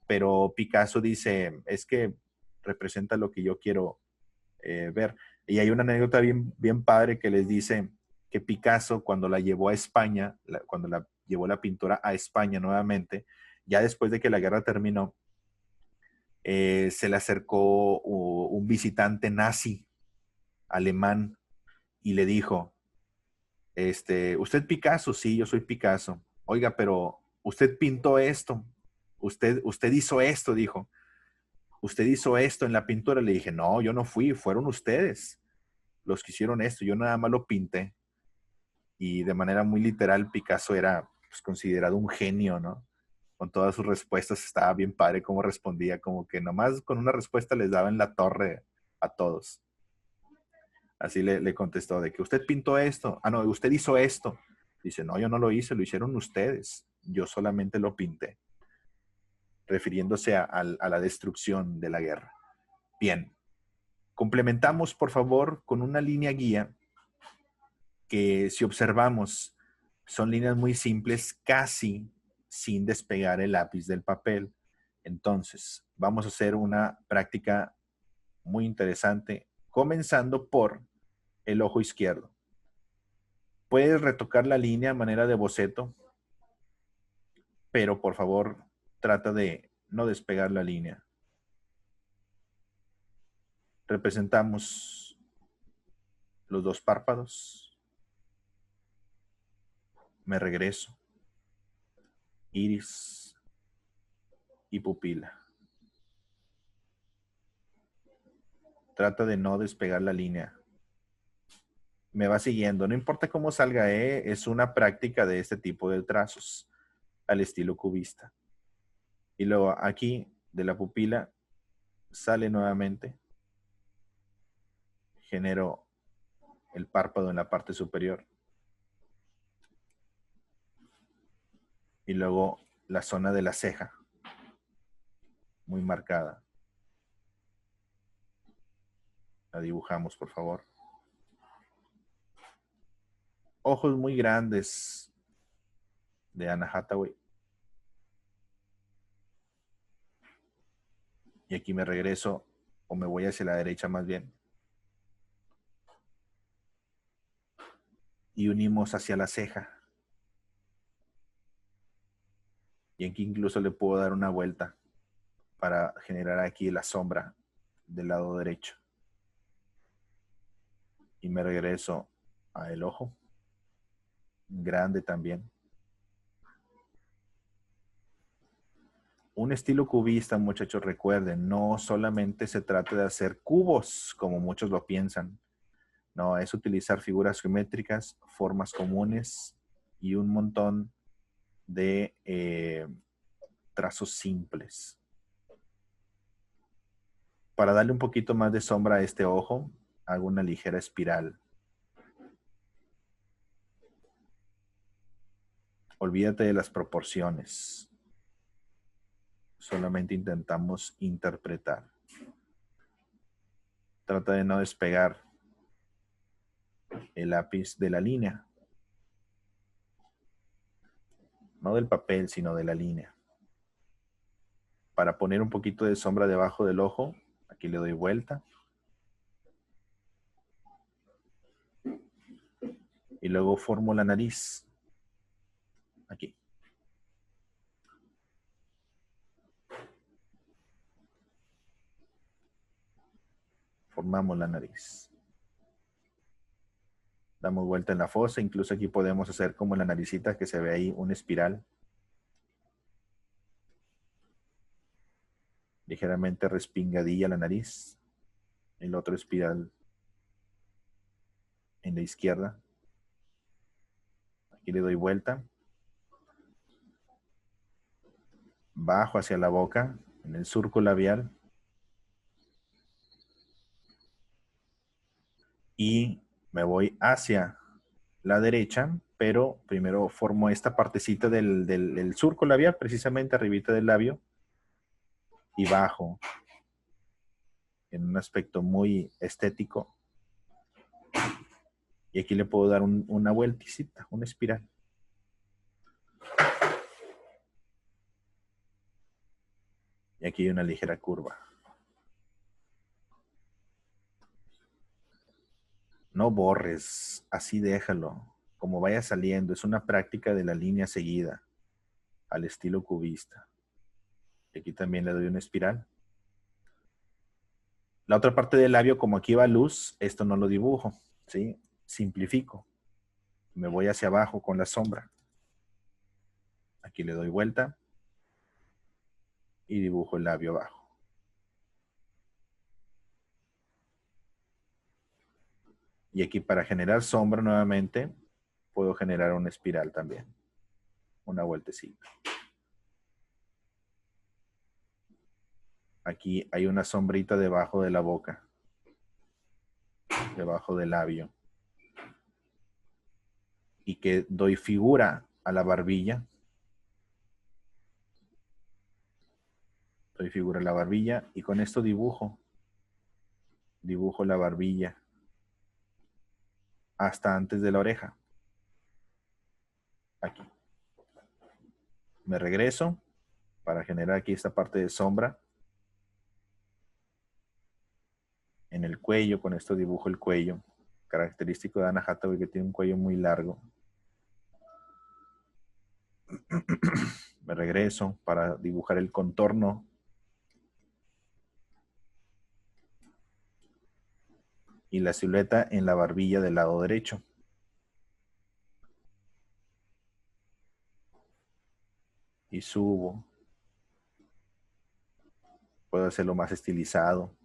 Pero Picasso dice, es que representa lo que yo quiero ver. Y hay una anécdota bien padre que les dice que Picasso, cuando la llevó a España, cuando la llevó la pintura a España nuevamente, ya después de que la guerra terminó, se le acercó un visitante nazi alemán y le dijo, ¿usted Picasso? Sí, yo soy Picasso. Oiga, pero usted pintó esto, usted hizo esto, dijo. Usted hizo esto en la pintura. Le dije, no, yo no fui, fueron ustedes los que hicieron esto, yo nada más lo pinté. Y de manera muy literal, Picasso era pues, considerado un genio, ¿no? Con todas sus respuestas estaba bien padre cómo respondía, como que nomás con una respuesta les daba en la torre a todos. Así le contestó, de que usted pintó esto, no, usted hizo esto. Dice, no, yo no lo hice, lo hicieron ustedes, yo solamente lo pinté, refiriéndose a la destrucción de la guerra. Bien, complementamos por favor con una línea guía que si observamos son líneas muy simples, casi sin despegar el lápiz del papel. Entonces, vamos a hacer una práctica muy interesante, comenzando por el ojo izquierdo. Puedes retocar la línea a manera de boceto, pero por favor trata de no despegar la línea. Representamos los dos párpados. Me regreso. Iris y pupila. Trata de no despegar la línea. me va siguiendo. No importa cómo salga, es una práctica de este tipo de trazos al estilo cubista. Y luego aquí de la pupila sale nuevamente. Genero el párpado en la parte superior. Y luego la zona de la ceja, muy marcada. La dibujamos, por favor. Ojos muy grandes de Anna Hathaway. Y aquí me regreso, o me voy hacia la derecha más bien. Y unimos hacia la ceja. Y aquí incluso le puedo dar una vuelta para generar aquí la sombra del lado derecho. Y me regreso al ojo. Grande también. Un estilo cubista, muchachos, recuerden, no solamente se trata de hacer cubos, como muchos lo piensan. No, es utilizar figuras geométricas, formas comunes y un montón de trazos simples. Para darle un poquito más de sombra a este ojo, hago una ligera espiral. Olvídate de las proporciones. Solamente intentamos interpretar. Trata de no despegar el lápiz de la línea. No del papel, sino de la línea. Para poner un poquito de sombra debajo del ojo, aquí le doy vuelta. Y luego formo la nariz. Aquí. Formamos la nariz. Damos vuelta en la fosa. Incluso aquí podemos hacer como la naricita que se ve ahí, una espiral. Ligeramente respingadilla la nariz. El otro espiral en la izquierda. Aquí le doy vuelta. Bajo hacia la boca, en el surco labial. Y me voy hacia la derecha, pero primero formo esta partecita del surco labial, precisamente arribita del labio, y bajo en un aspecto muy estético. Y aquí le puedo dar una vuelticita, una espiral. Y aquí hay una ligera curva. No borres, así déjalo, como vaya saliendo. Es una práctica de la línea seguida, al estilo cubista. Y aquí también le doy una espiral. La otra parte del labio, como aquí va luz, esto no lo dibujo, ¿sí? Simplifico. Me voy hacia abajo con la sombra. Aquí le doy vuelta y dibujo el labio abajo. Y aquí para generar sombra nuevamente, puedo generar una espiral también. Una vueltecita. Aquí hay una sombrita debajo de la boca. Debajo del labio. Y que doy figura a la barbilla. Doy figura a la barbilla y con esto dibujo. Dibujo la barbilla hasta antes de la oreja. Aquí. Me regreso para generar aquí esta parte de sombra. En el cuello, con esto dibujo el cuello. Característico de Anna Hathaway, que tiene un cuello muy largo. Me regreso para dibujar el contorno. Y la silueta en la barbilla del lado derecho. Y subo. Puedo hacerlo más estilizado.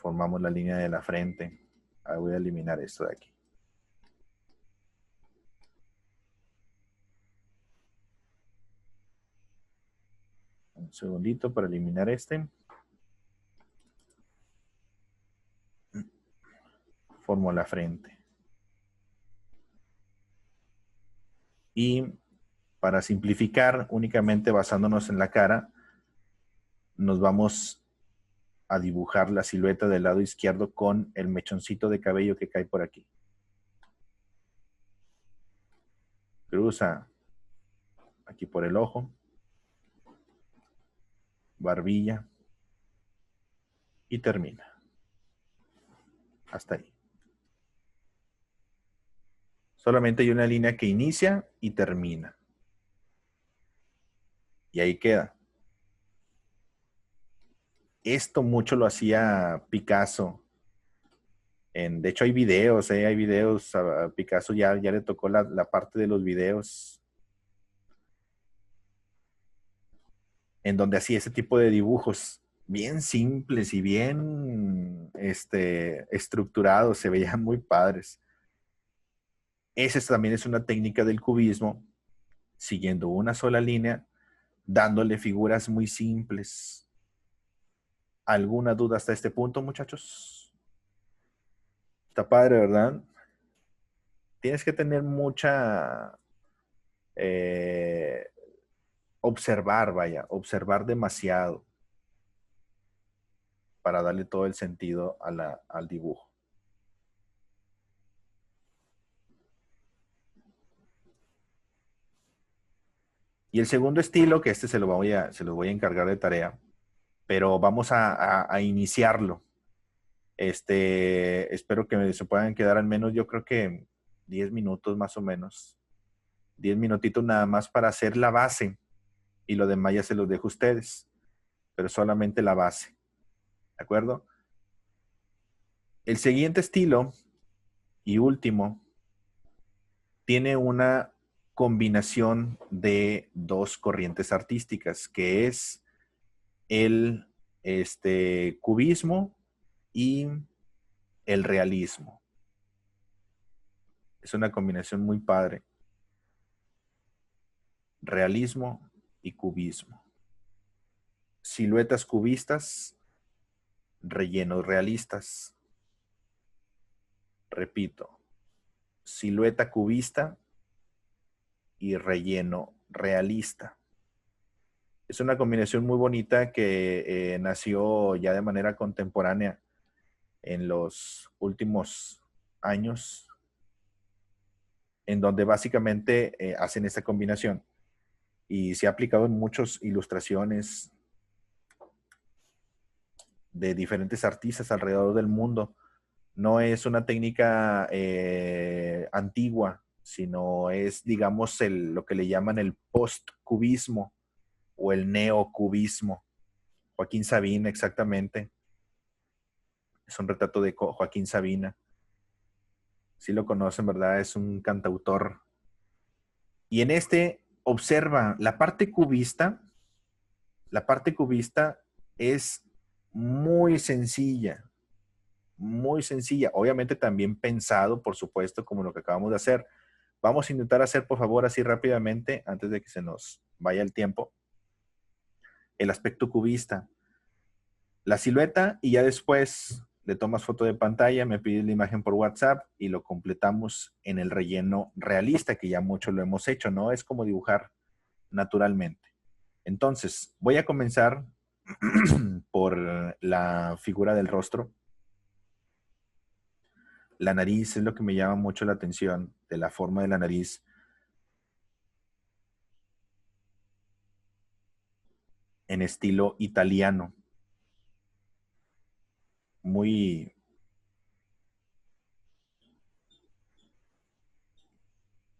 Formamos la línea de la frente. Ahora voy a eliminar esto de aquí. Un segundito para eliminar este. Formo la frente. Y para simplificar, únicamente basándonos en la cara, nos vamos a dibujar la silueta del lado izquierdo con el mechoncito de cabello que cae por aquí. Cruza aquí por el ojo, barbilla y termina. Hasta ahí. Solamente hay una línea que inicia y termina. Y ahí queda. Esto mucho lo hacía Picasso. De hecho, hay videos, hay videos. A Picasso ya le tocó la parte de los videos en donde hacía ese tipo de dibujos bien simples y bien estructurados. Se veían muy padres. Esa también es una técnica del cubismo, siguiendo una sola línea, dándole figuras muy simples. ¿Alguna duda hasta este punto, muchachos? Está padre, ¿verdad? Tienes que tener mucha... observar demasiado para darle todo el sentido al dibujo. Y el segundo estilo, que se los voy a encargar de tarea, pero vamos a iniciarlo. Espero que se puedan quedar al menos, yo creo que 10 minutos más o menos. 10 minutitos nada más para hacer la base. Y lo demás ya se los dejo a ustedes. Pero solamente la base. ¿De acuerdo? El siguiente estilo y último tiene una combinación de dos corrientes artísticas, que es el cubismo y el realismo. Es una combinación muy padre. Realismo y cubismo. Siluetas cubistas, rellenos realistas. Repito, silueta cubista y relleno realista. Es una combinación muy bonita que nació ya de manera contemporánea en los últimos años, en donde básicamente hacen esta combinación y se ha aplicado en muchas ilustraciones de diferentes artistas alrededor del mundo. No es una técnica antigua, sino es, digamos, lo que le llaman el post-cubismo o el neocubismo. Joaquín Sabina, exactamente. Es un retrato de Joaquín Sabina. Sí lo conocen, ¿verdad? Es un cantautor. Y en observa la parte cubista. La parte cubista es muy sencilla. Muy sencilla. Obviamente también pensado, por supuesto, como lo que acabamos de hacer. Vamos a intentar hacer, por favor, así rápidamente, antes de que se nos vaya el tiempo, el aspecto cubista. La silueta y ya después le tomas foto de pantalla, me pides la imagen por WhatsApp y lo completamos en el relleno realista, que ya mucho lo hemos hecho, ¿no? Es como dibujar naturalmente. Entonces, voy a comenzar por la figura del rostro. La nariz es lo que me llama mucho la atención, de la forma de la nariz. En estilo italiano. Muy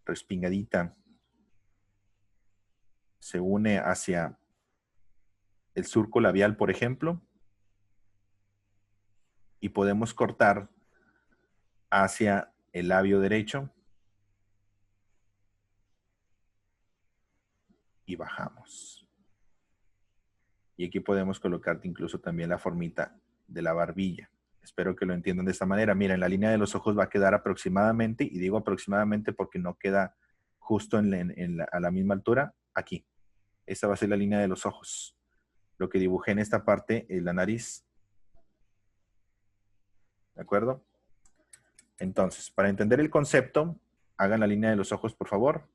respingadita. Se une hacia el surco labial, por ejemplo, y podemos cortar hacia el labio derecho y bajamos. Y aquí podemos colocarte incluso también la formita de la barbilla. Espero que lo entiendan de esta manera. Miren, la línea de los ojos va a quedar aproximadamente, y digo aproximadamente porque no queda justo a la misma altura, aquí. Esta va a ser la línea de los ojos. Lo que dibujé en esta parte es la nariz. ¿De acuerdo? Entonces, para entender el concepto, hagan la línea de los ojos, por favor.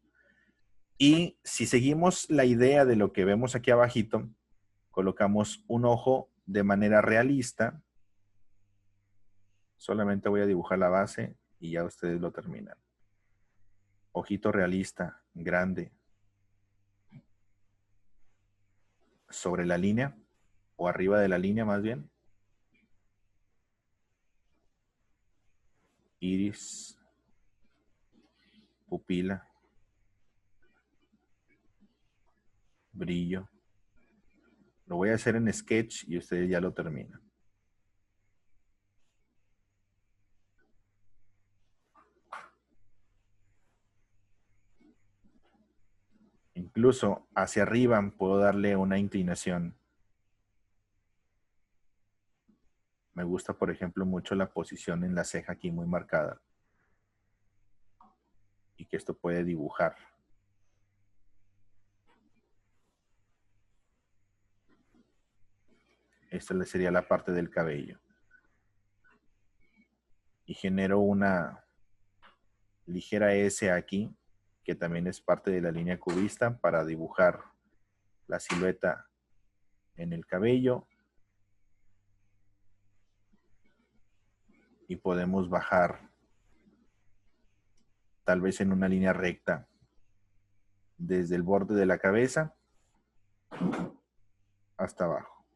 Y si seguimos la idea de lo que vemos aquí abajito, colocamos un ojo de manera realista. Solamente voy a dibujar la base y ya ustedes lo terminan. Ojito realista, grande, sobre la línea, o arriba de la línea más bien. Iris, pupila, brillo. Lo voy a hacer en sketch y ustedes ya lo terminan. Incluso hacia arriba puedo darle una inclinación. Me gusta, por ejemplo, mucho la posición en la ceja aquí muy marcada. Y que esto puede dibujar. Esta sería la parte del cabello. Y genero una ligera S aquí, que también es parte de la línea cubista, para dibujar la silueta en el cabello. Y podemos bajar tal vez en una línea recta desde el borde de la cabeza hasta abajo.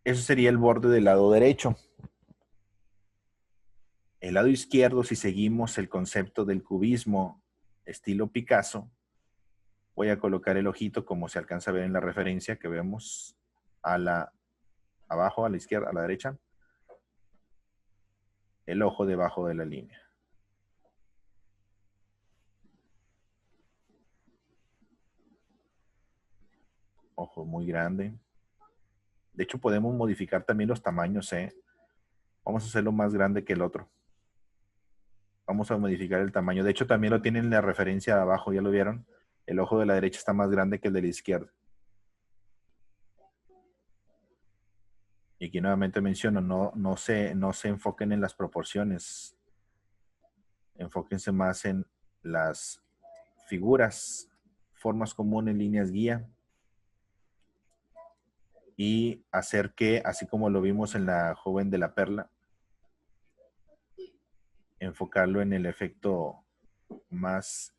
Eso sería el borde del lado derecho. El lado izquierdo, si seguimos el concepto del cubismo estilo Picasso, voy a colocar el ojito como se alcanza a ver en la referencia que vemos abajo, a la izquierda, a la derecha. El ojo debajo de la línea. Ojo muy grande. De hecho, podemos modificar también los tamaños, ¿eh? Vamos a hacerlo más grande que el otro. Vamos a modificar el tamaño. De hecho, también lo tienen en la referencia de abajo, ¿ya lo vieron? El ojo de la derecha está más grande que el de la izquierda. Y aquí nuevamente menciono, no se enfoquen en las proporciones. Enfóquense más en las figuras, formas comunes, líneas guía. Y hacer que, así como lo vimos en la joven de la perla, enfocarlo en el efecto más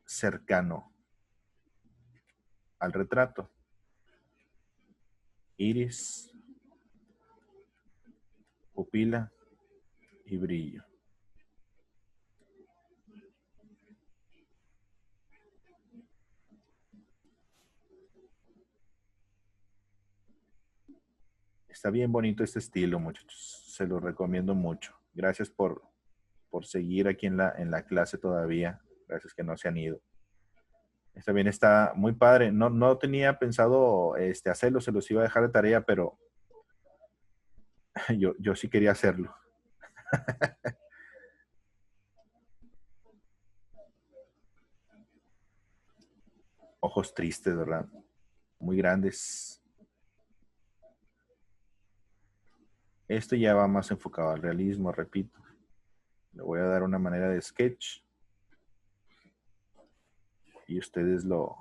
cercano al retrato. Iris, pupila y brillo. Está bien bonito este estilo, muchachos. Se lo recomiendo mucho. Gracias por seguir aquí en la clase todavía. Gracias que no se han ido. Está bien, está muy padre. No tenía pensado hacerlo, se los iba a dejar de tarea, pero yo sí quería hacerlo. Ojos tristes, ¿verdad? Muy grandes. Esto ya va más enfocado al realismo, repito. Le voy a dar una manera de sketch. Y ustedes lo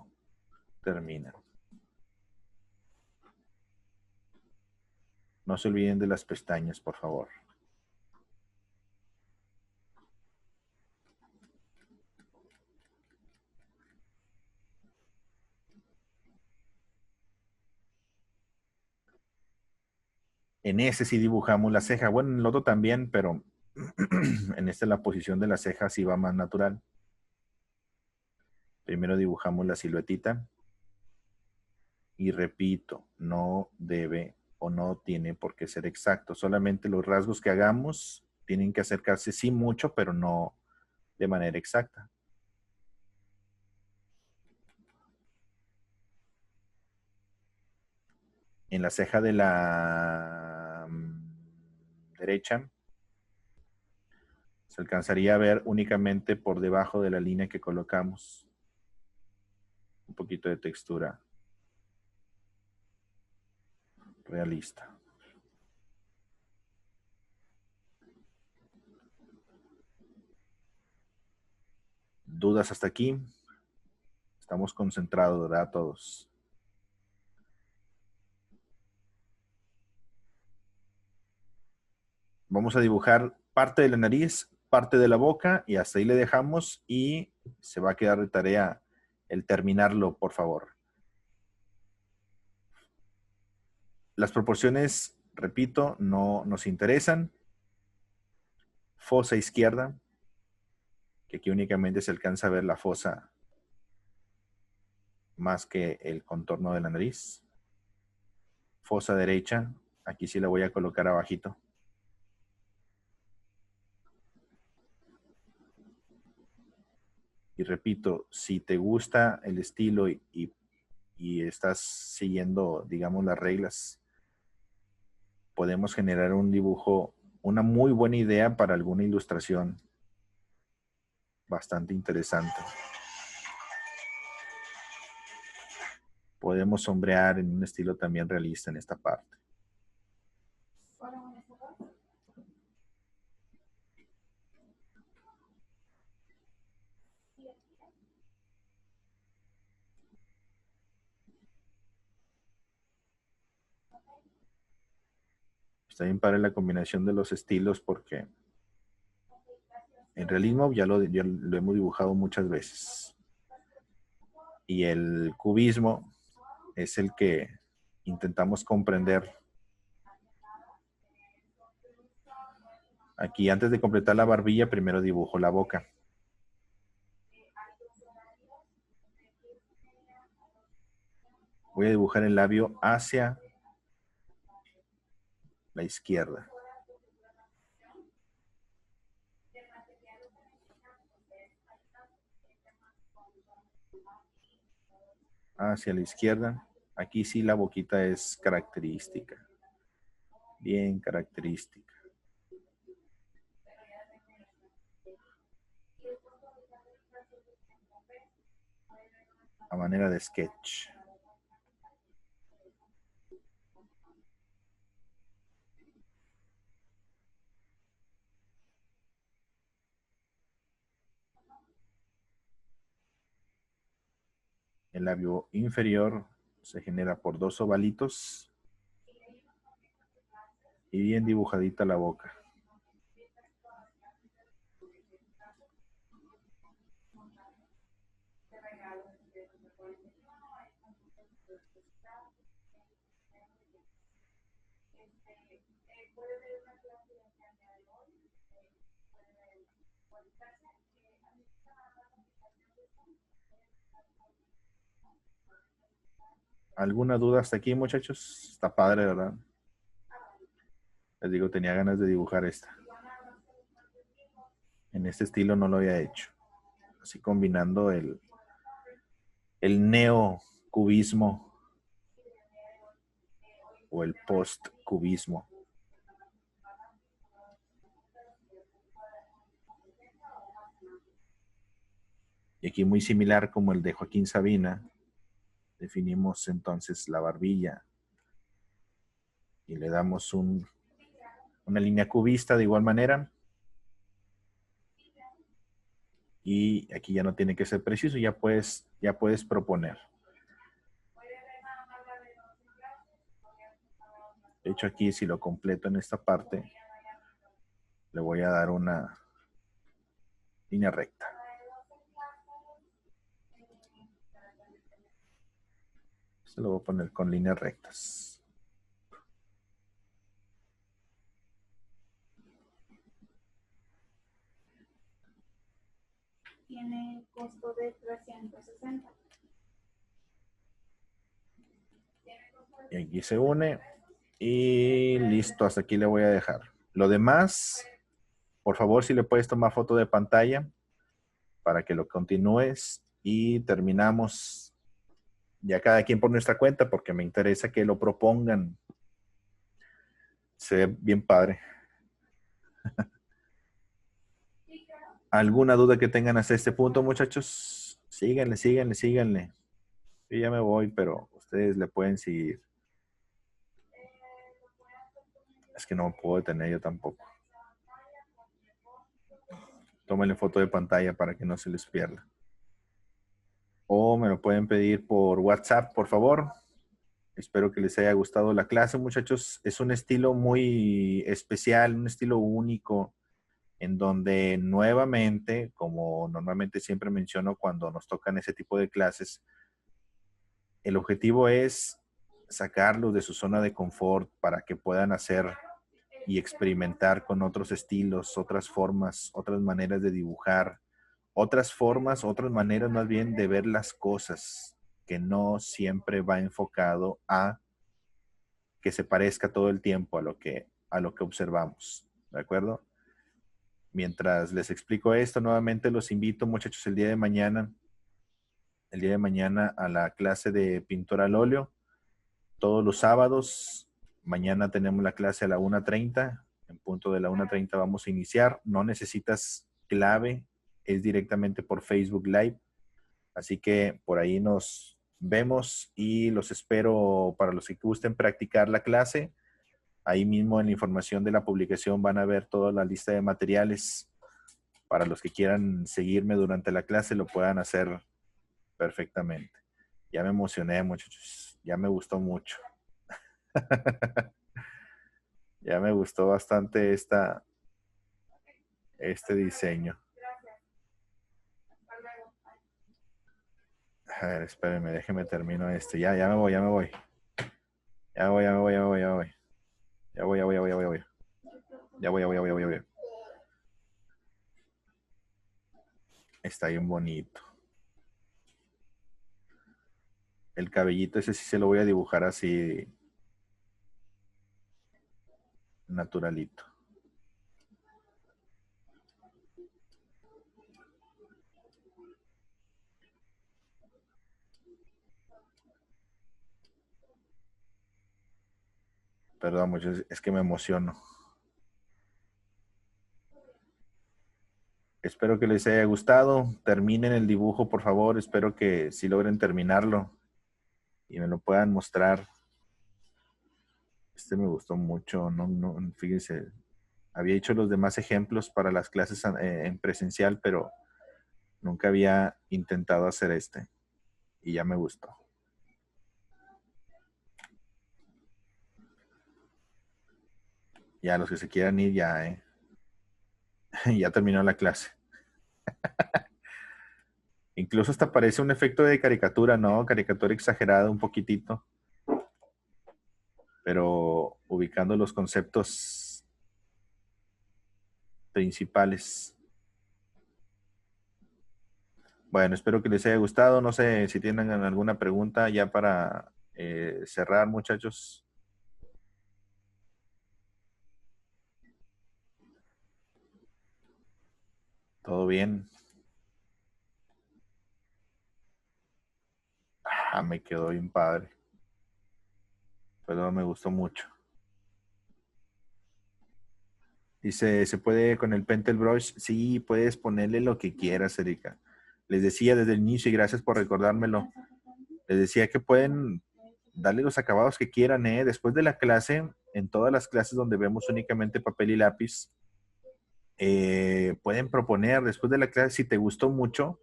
terminan. No se olviden de las pestañas, por favor. En ese sí dibujamos la ceja. Bueno, en el otro también, pero en este la posición de la ceja sí va más natural. Primero dibujamos la siluetita. Y repito, no debe o no tiene por qué ser exacto. Solamente los rasgos que hagamos tienen que acercarse sí mucho, pero no de manera exacta. en la ceja de la derecha, se alcanzaría a ver únicamente por debajo de la línea que colocamos. Un poquito de textura realista. ¿Dudas hasta aquí? Estamos concentrados, ¿verdad? Todos. Vamos a dibujar parte de la nariz, parte de la boca y hasta ahí le dejamos y se va a quedar de tarea el terminarlo, por favor. Las proporciones, repito, no nos interesan. Fosa izquierda, que aquí únicamente se alcanza a ver la fosa más que el contorno de la nariz. Fosa derecha, aquí sí la voy a colocar abajito. Y repito, si te gusta el estilo y estás siguiendo, digamos, las reglas, podemos generar un dibujo, una muy buena idea para alguna ilustración bastante interesante. Podemos sombrear en un estilo también realista en esta parte. Está bien padre la combinación de los estilos porque el realismo ya lo hemos dibujado muchas veces. Y el cubismo es el que intentamos comprender. Aquí, antes de completar la barbilla, primero dibujo la boca. Voy a dibujar el labio hacia la izquierda. Hacia la izquierda. Aquí sí la boquita es característica. Bien característica. A manera de sketch. El labio inferior se genera por dos ovalitos y bien dibujadita la boca. ¿Alguna duda hasta aquí, muchachos? Está padre, ¿verdad? Les digo, tenía ganas de dibujar esta. En este estilo no lo había hecho. Así combinando el neocubismo o el post-cubismo. Y aquí muy similar como el de Joaquín Sabina, definimos entonces la barbilla y le damos una línea cubista de igual manera. Y aquí ya no tiene que ser preciso, ya puedes proponer. De hecho, aquí si lo completo en esta parte, le voy a dar una línea recta. Esto lo voy a poner con líneas rectas. Tiene costo de 360. Y aquí se une. Y listo, hasta aquí le voy a dejar. Lo demás, por favor, si le puedes tomar foto de pantalla para que lo continúes y terminamos Ya cada quien por nuestra cuenta, porque me interesa que lo propongan. Se ve bien padre. ¿Alguna duda que tengan hasta este punto, muchachos? Síganle, síganle, síganle. Yo ya me voy, pero ustedes le pueden seguir. Es que no puedo detener yo tampoco. Tómenle foto de pantalla para que no se les pierda. O me lo pueden pedir por WhatsApp, por favor. Espero que les haya gustado la clase, muchachos. Es un estilo muy especial, un estilo único, en donde nuevamente, como normalmente siempre menciono cuando nos tocan ese tipo de clases, el objetivo es sacarlos de su zona de confort para que puedan hacer y experimentar con otros estilos, otras formas, otras maneras de dibujar, otras formas, otras maneras más bien de ver las cosas, que no siempre va enfocado a que se parezca todo el tiempo a lo que observamos. ¿De acuerdo? Mientras les explico esto, nuevamente los invito, muchachos, el día de mañana a la clase de pintura al óleo, todos los sábados. Mañana tenemos la clase a la 1:30. En punto de la 1:30 vamos a iniciar. No necesitas clave, es directamente por Facebook Live. Así que por ahí nos vemos y los espero para los que gusten practicar la clase. Ahí mismo en la información de la publicación van a ver toda la lista de materiales. Para los que quieran seguirme durante la clase lo puedan hacer perfectamente. Ya me emocioné, muchachos. Ya me gustó mucho. Ya me gustó bastante este diseño. A ver, espérenme, déjenme termino este. Ya me voy. Ya voy. Ya voy. Está bien bonito. El cabellito ese sí se lo voy a dibujar así naturalito. Perdón, muchachos, es que me emociono. Espero que les haya gustado. Terminen el dibujo, por favor. Espero que sí logren terminarlo y me lo puedan mostrar. Este me gustó mucho. No, fíjense, había hecho los demás ejemplos para las clases en presencial, pero nunca había intentado hacer este y ya me gustó. Ya los que se quieran ir, ya, ya terminó la clase. Incluso hasta parece un efecto de caricatura, ¿no? Caricatura exagerada un poquitito, pero ubicando los conceptos principales. Bueno, espero que les haya gustado. No sé si tienen alguna pregunta ya para cerrar, muchachos. ¿Todo bien? Ah, me quedó bien padre. Pero me gustó mucho. Dice, ¿se puede con el Pentel Brush? Sí, puedes ponerle lo que quieras, Erika. Les decía desde el inicio y gracias por recordármelo. Les decía que pueden darle los acabados que quieran, ¿eh? Después de la clase, en todas las clases donde vemos únicamente papel y lápiz, pueden proponer después de la clase si te gustó mucho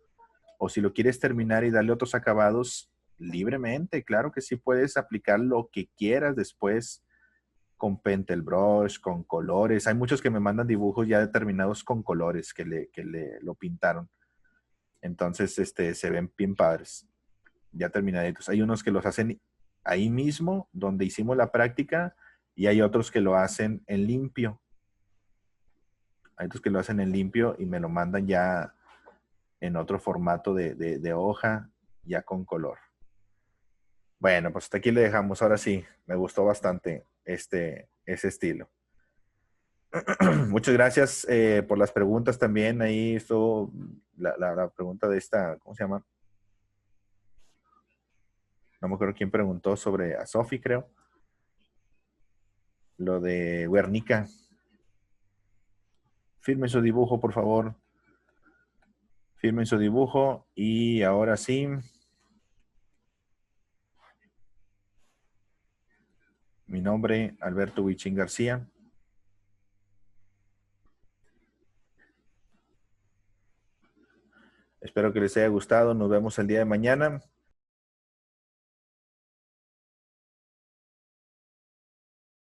o si lo quieres terminar y darle otros acabados libremente. Claro que sí puedes aplicar lo que quieras después con Pentel Brush, con colores. Hay muchos que me mandan dibujos ya determinados con colores que le lo pintaron. Entonces, se ven bien padres, ya terminaditos. Hay unos que los hacen ahí mismo, donde hicimos la práctica, y hay otros que lo hacen en limpio. Hay otros que lo hacen en limpio y me lo mandan ya en otro formato de hoja, ya con color. Bueno, pues hasta aquí le dejamos. Ahora sí, me gustó bastante ese estilo. Muchas gracias por las preguntas también. Ahí estuvo la pregunta de esta, ¿cómo se llama? No me acuerdo quién preguntó sobre a Sofi, creo. Lo de Guernica. Firmen su dibujo, por favor. Firmen su dibujo. Y ahora sí. Mi nombre, Alberto Huichín García. Espero que les haya gustado. Nos vemos el día de mañana.